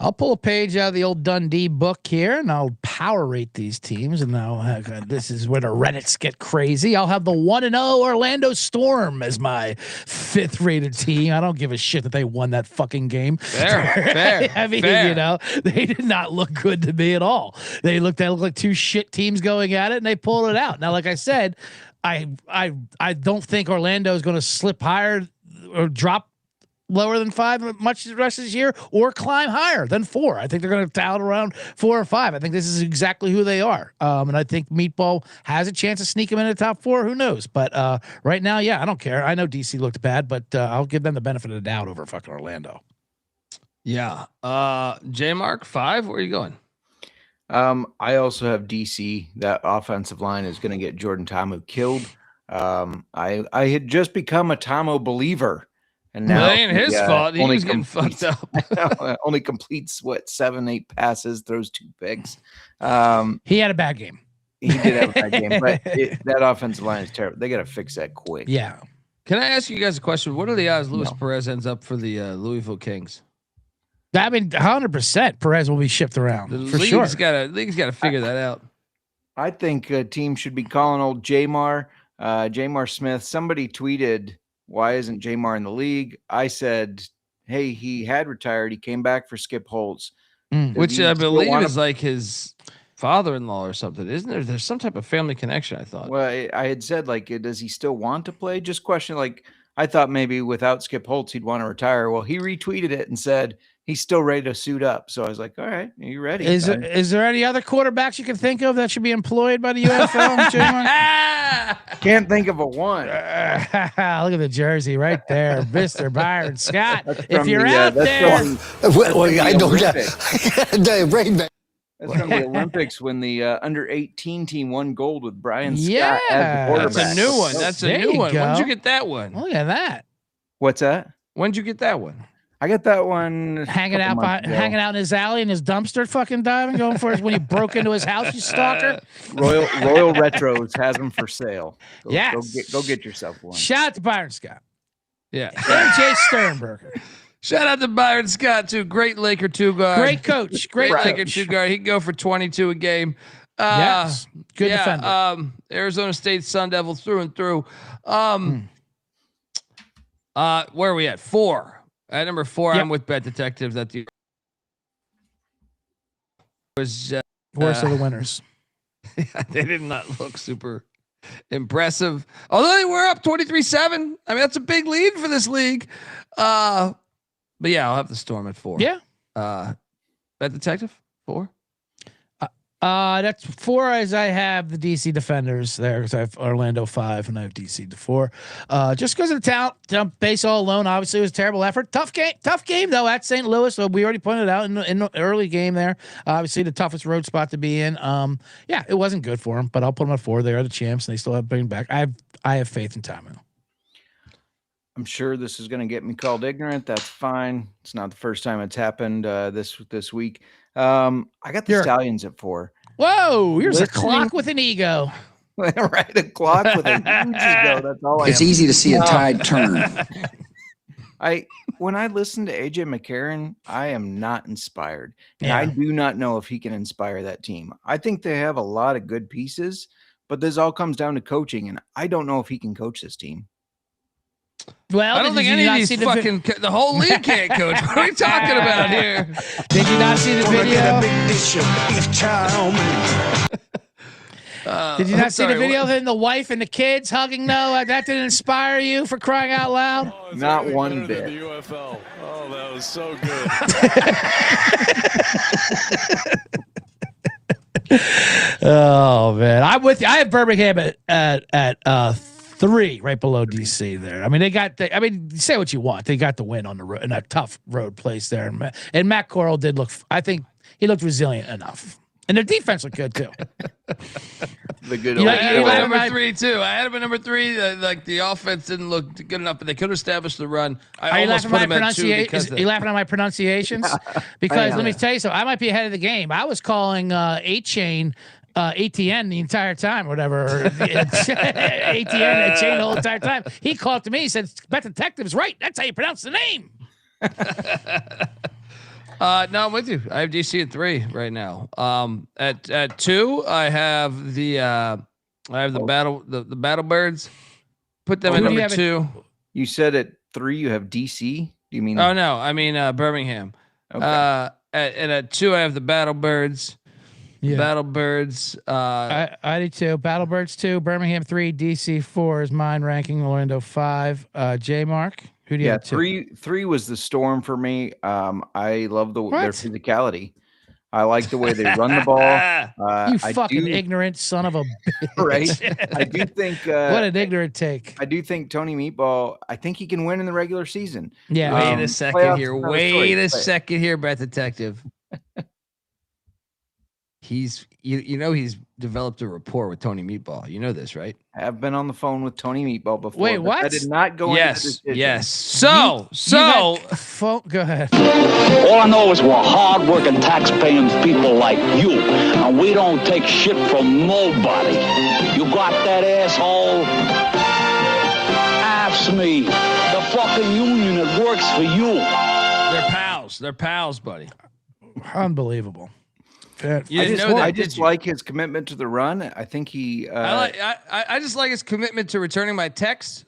I'll pull a page out of the old Dundee book here, and I'll power rate these teams. And now this is where the Reddits get crazy. I'll have the 1-0 Orlando Storm as my 5th rated team. I don't give a shit that they won that fucking game. Fair. Fair. They did not look good to me at all. They looked like 2 shit teams going at it, and they pulled it out. Now, like I said, I don't think Orlando is going to slip higher or drop lower than 5 much the rest of this year, or climb higher than 4. I think they're going to tout around 4 or 5. I think this is exactly who they are. And I think Meatball has a chance to sneak them in the top 4. Who knows? But right now, I don't care. I know DC looked bad, but I'll give them the benefit of the doubt over fucking Orlando. Yeah. J Mark 5, where are you going? I also have DC. That offensive line is going to get Jordan Tomo killed. I had just become a Tomo believer. And now it ain't his fault. He was getting fucked up. Only completes 7-8 passes, throws 2 picks. He had a bad game. He did have a bad game, but that offensive line is terrible. They got to fix that quick. Yeah. Can I ask you guys a question? What are the odds Luis Perez ends up for the Louisville Kings? 100% Perez will be shipped around. The for league's sure. got to figure that out. I think a team should be calling old Jamar Smith. Somebody tweeted, "Why isn't Jamar in the league?" I said, "Hey, he had retired. He came back for Skip Holtz." Which I believe is like his father-in-law or something, isn't there? There's some type of family connection, I thought. Well, I had said, does he still want to play? Just question, I thought maybe without Skip Holtz, he'd want to retire. Well, he retweeted it and said, he's still ready to suit up. So I was like, all right, are you ready? Is there any other quarterbacks you can think of that should be employed by the UFL? Can't think of a one. Look at the jersey right there, Mr. Byron Scott. If From you're the, out there, I don't get the rain man. That's from the Olympics when the under 18 team won gold with Brian Scott Yeah. as the quarterback. That's a new one. That's a There new you one. When did go. you get that one? look at that. What's that? When did you get that one? I got that one Hanging out hanging out in his alley in his dumpster fucking diving, going for his when he broke into his house, you stalker. Royal Retros has them for sale. Go get yourself one. Shout out to Byron Scott. Yeah. And Jay Sternberger. Shout out to Byron Scott too. Great Laker 2 guard. Great coach. Great Laker coach. 2 guard. He can go for 22 a game. Yes. Good defender. Arizona State Sun Devil through and through. Where are we at? 4. At number 4, Yep. I'm with Bet Detective. That the was Worst of the winners. they did not look super impressive. Although they were up 23-7. I mean, that's a big lead for this league. But yeah, I'll have the Storm at 4. Yeah. Bet Detective 4. That's 4 as I have the DC Defenders there because I have Orlando 5 and I have DC to 4. Just because of the talent base all alone, obviously it was a terrible effort. Tough game though at St. Louis. So we already pointed out in the early game there. Obviously the toughest road spot to be in. Yeah, it wasn't good for them, but I'll put them at 4. They are the champs and they still have to bring back. I have faith in Tommy. I'm sure this is going to get me called ignorant. That's fine. It's not the first time it's happened this week. I got the Stallions at 4. Whoa, here's a clock with an ego. Right, a clock with a huge ego. That's all I It's am. easy to see a tide turn. When I listen to AJ McCarron, I am not inspired. And Yeah. I do not know if he can inspire that team. I think they have a lot of good pieces, but this all comes down to coaching, and I don't know if he can coach this team. Well, I don't think any of these the whole league can't coach. What are we talking about here? Did you not see the video? Did you not see the video of him, the wife and the kids hugging? No, that didn't inspire you for crying out loud. Oh, it's Not everything one better than bit. The UFL. Oh, that was so good. Oh man, I'm with you. I have Birmingham at 3, right below DC. There, I mean they got. Say what you want. They got the win on the road in a tough road place there, and Matt Corral did look. I think he looked resilient enough, and their defense looked good too. The good You old know, I had him you at know, number 3 too. I had him at number 3. Like the offense didn't look good enough, but they could establish the run. Are I you almost laughing put at my him at 2 because Are you laughing at my pronunciations? Because let me tell you something. I might be ahead of the game. I was calling 8-chain. ATN the entire time, or whatever. ATN that chain the whole entire time. He called to me. He said, "Bet Detective's right. That's how you pronounce the name." No, I'm with you. I have DC at 3 right now. At 2, I have the Battlebirds. Put them at Who do you number have 2. You said at 3 you have DC. Do you mean? Oh no, I mean Birmingham. Okay. And at 2, I have the Battlebirds. Yeah. Battlebirds. I do too. Battlebirds 2, Birmingham 3, DC 4 is mine ranking. Orlando 5. J Mark, who do you have? 2? 3 was the Storm for me. I love their What? physicality. I like the way they run the ball. You I fucking do- ignorant son of a bitch. right. I do think. What an ignorant take. I do think Tony Meatball. I think he can win in the regular season. Yeah. Wait a second playoffs here. is not a Wait choice, a but- second here, Bet Detective. He's he's developed a rapport with Tony Meatball. You know this, right? I have been on the phone with Tony Meatball before. Wait, but what? I did not go into the Yes. decision. Yes. So Go ahead. All I know is we're hard-working, tax-paying people like you, and we don't take shit from nobody. You got that, asshole? Ask me. The fucking union that works for you. they're pals. They're pals, buddy. Unbelievable. You didn't know that, I did just you? like his commitment to the run. I think he. I just like his commitment to returning my texts.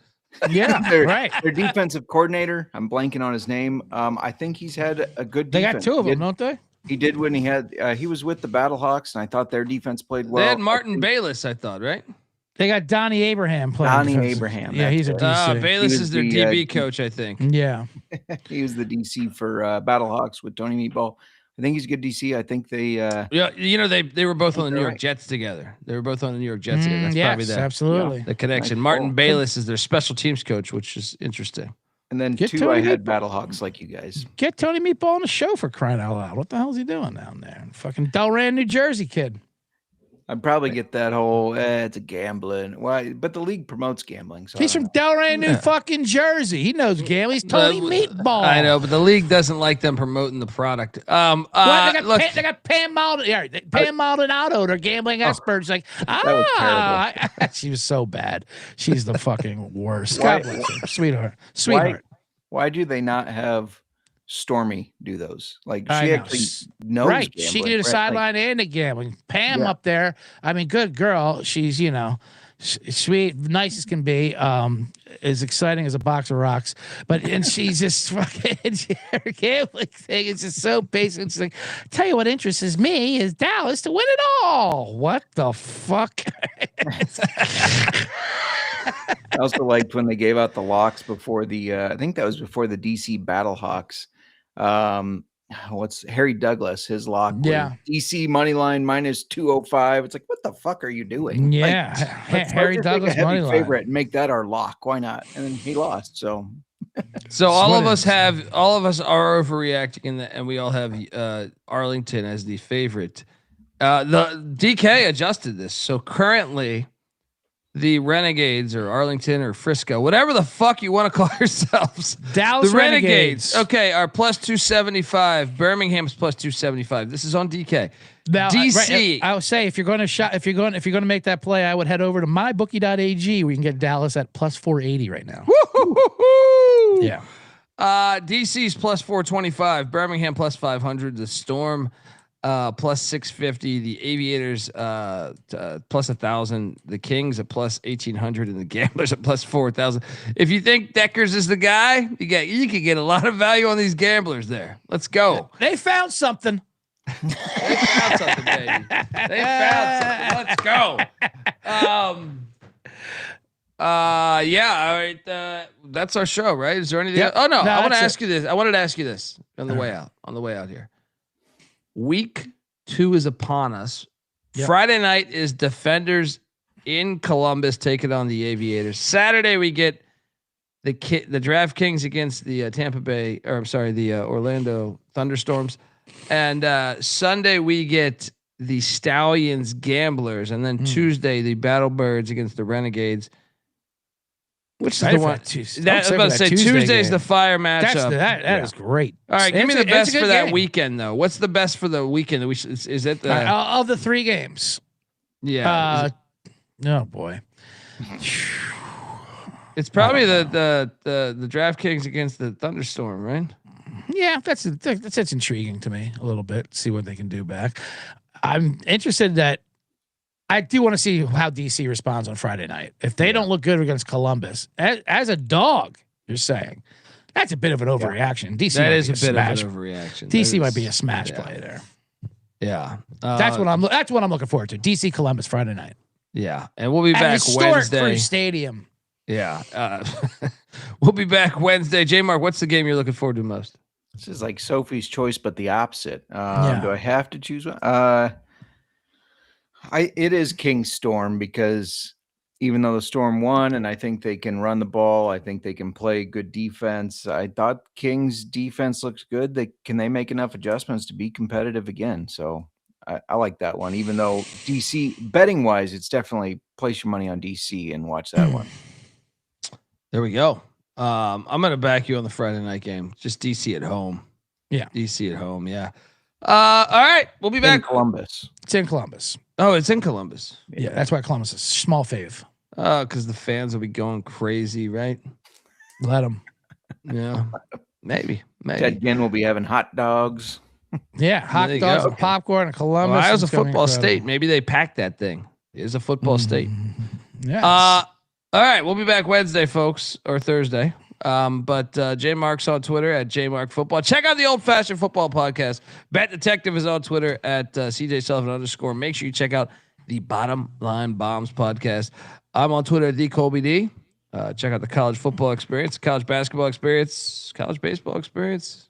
Yeah, their, right. Their defensive coordinator. I'm blanking on his name. I think he's had a good. They defense. got 2 of He them, did- don't they? He did when he had. He was with the Battlehawks, and I thought their defense played well. They had Martin Bayless, I thought, right? They got Donnie Abraham playing. Donnie defensive. Abraham. Yeah, he's a DC. Bayless He was is their the, DB coach, I think. Yeah. He was the DC for Battlehawks with Tony Meatball. I think he's a good DC. I think they. Yeah, you know they were both on the New York right. Jets together. They were both on the New York Jets together. That's yes, probably absolutely. the connection. Nice. Martin Cool. Bayless is their special teams coach, which is interesting. And then Get 2, Tony I had Meatball. Battlehawks like you guys. Get Tony Meatball on the show for crying out loud. What the hell is he doing down there? Fucking Delran, New Jersey kid. I'd probably get that whole it's a gambling. Why? But the league promotes gambling. So He's from Delran, New fucking Jersey. He knows gambling. He's Tony Meatball. I know, but the league doesn't like them promoting the product. Well, Look, they got Pam Maldonado, their gambling experts. Like, she was so bad. She's the fucking worst. God bless her. Sweetheart. Why do they not have Stormy do those? Like she I know. actually knows Right. gambling, She can do the right? sideline and the gambling. Pam up there. I mean, good girl. She's, sweet, nice as can be. As exciting as a box of rocks. And she's just fucking her gambling thing is just so basic. It's like, tell you what interests me is Dallas to win it all. What the fuck? I also liked when they gave out the locks before the I think that was before the DC Battlehawks. What's Harry Douglas, his lock? Yeah. DC money line minus 205. It's like, what the fuck are you doing? Yeah. Let's Harry just Douglas take a heavy money line. favorite and make that our lock. Why not? And then he lost. So all of us are overreacting, and we all have Arlington as the favorite. The DK adjusted this, so currently the Renegades or Arlington or Frisco, whatever the fuck you want to call yourselves, Dallas the Renegades. Renegades. Okay, are plus 275. Birmingham's plus 275. This is on DK. Now, DC. I would say if you're going to make that play, I would head over to mybookie.ag where you can get Dallas at plus 480 right now. Woo-hoo-hoo-hoo. Yeah. DC's plus 425. Birmingham plus 500. The Storm plus 650. The Aviators plus 1,000. The Kings at plus 1,800, and the Gamblers at plus 4,000. If you think Deckers is the guy, you could get a lot of value on these gamblers there. Let's go. They found something. They found something, baby. They found something. Let's go. Yeah. All right. That's our show, right? Is there anything? Yep. Oh no. I want to that's ask you this. I wanted to ask you this on the way out. On the way out here. Week 2 is upon us. Yep. Friday night is Defenders in Columbus taking on the Aviators. Saturday we get the DraftKings against the the Orlando Thunderstorms, and Sunday we get the Stallions Gamblers, and then Tuesday the Battlebirds against the Renegades. Which is the one? I was about to say Tuesday's the fire matchup. That is great. All right, give me the best for that weekend, though. What's the best for the weekend? Is it the of the 3 games? Yeah. Oh boy. It's probably the DraftKings against the Thunderstorm, right? Yeah, that's intriguing to me a little bit. See what they can do back. I'm interested that I do want to see how DC responds on Friday night. If they don't look good against Columbus, as a dog, you're saying that's a bit of an overreaction. DC that is a bit smash. of an overreaction. DC might be a smash play there. Yeah, that's what I'm looking forward to. DC Columbus Friday night. Yeah, and we'll be back Wednesday. Free stadium. Yeah, we'll be back Wednesday. J Mark, what's the game you're looking forward to most? this is like Sophie's choice, but the opposite. Do I have to choose one? It is King's Storm, because even though the Storm won and I think they can run the ball, I think they can play good defense. I thought King's defense looks good. Can they make enough adjustments to be competitive again? So I like that one, even though DC betting wise, it's definitely place your money on DC and watch that one. There we go. I'm going to back you on the Friday night game. Just DC at home. Yeah. DC at home. Yeah. All right. We'll be back. In Columbus. It's in Columbus. Oh, it's in Columbus. Yeah, that's why Columbus is small fave. Because the fans will be going crazy, right? Let them. Yeah. Maybe. Ted Ginn will be having hot dogs. Yeah, hot dogs and popcorn in Columbus. Ohio's a football state. Maybe they packed that thing. It is a football state. Yes. All right. We'll be back Wednesday, folks, or Thursday. But J Mark's on Twitter at JMarkFootball. Check out the Old Fashioned Football Podcast. Bet Detective is on Twitter at CJ Sullivan _. Make sure you check out the Bottom Line Bombs podcast. I'm on Twitter at DColbyD. Check out the college football experience, college basketball experience, college baseball experience,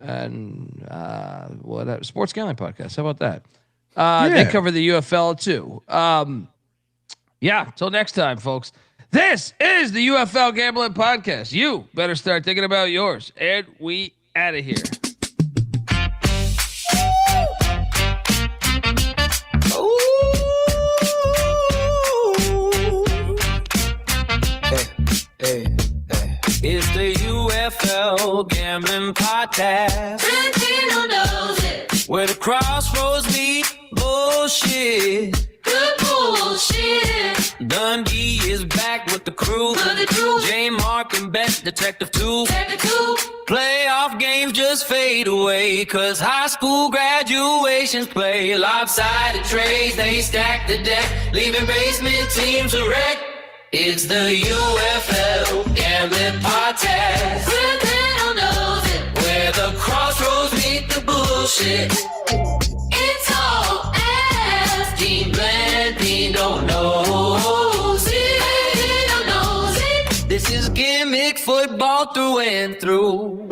and whatever sports gambling podcast. How about that? They cover the UFL too. Till next time, folks. This is the UFL Gambling Podcast. You better start thinking about yours. And we out of here. It's the UFL Gambling Podcast. Santino knows it. Where the crossroads meet bullshit. Good bullshit. Dundee is back with the crew. J. Mark and Bet Detective 2. Playoff games just fade away, 'cause high school graduations play. Lopsided trades, they stack the deck, leaving basement teams a wreck. It's the UFL Gambling Podcast. Santino knows it. Where the crossroads meet the bullshit. It's all ass. Dean Blandino knows it. Santino knows it. This is gimmick football through and through.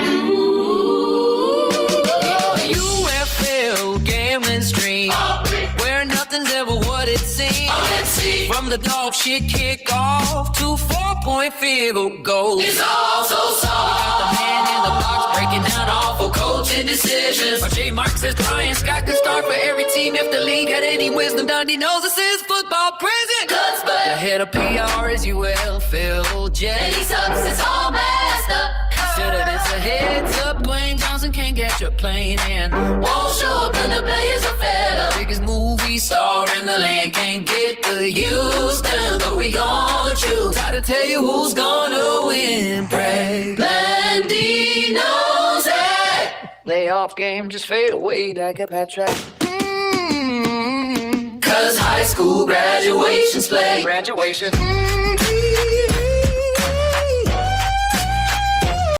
UFL Gambling Stream, where nothing's ever what it seems. From the dog shit kickoff to 4-point field goals. It's all so soft. We got the man in the box breaking down awful coaching decisions. Or J. Mark says Brian Scott can start for every team if the league had any wisdom. Dundee knows this is football prison. Guts, but the head of PR is UFL Jet. and he sucks. It's all messed up. Instead of this a heads up, Dwayne Johnson can't get your plane and Won't show up when the players are fed up. biggest movie star in the land can't get the Houston, but we gon' choose. Try to tell you who's gonna win. Pray Blandino knows it. playoff game just fade away like a Patrick. 'Cause high school graduations play. Graduation.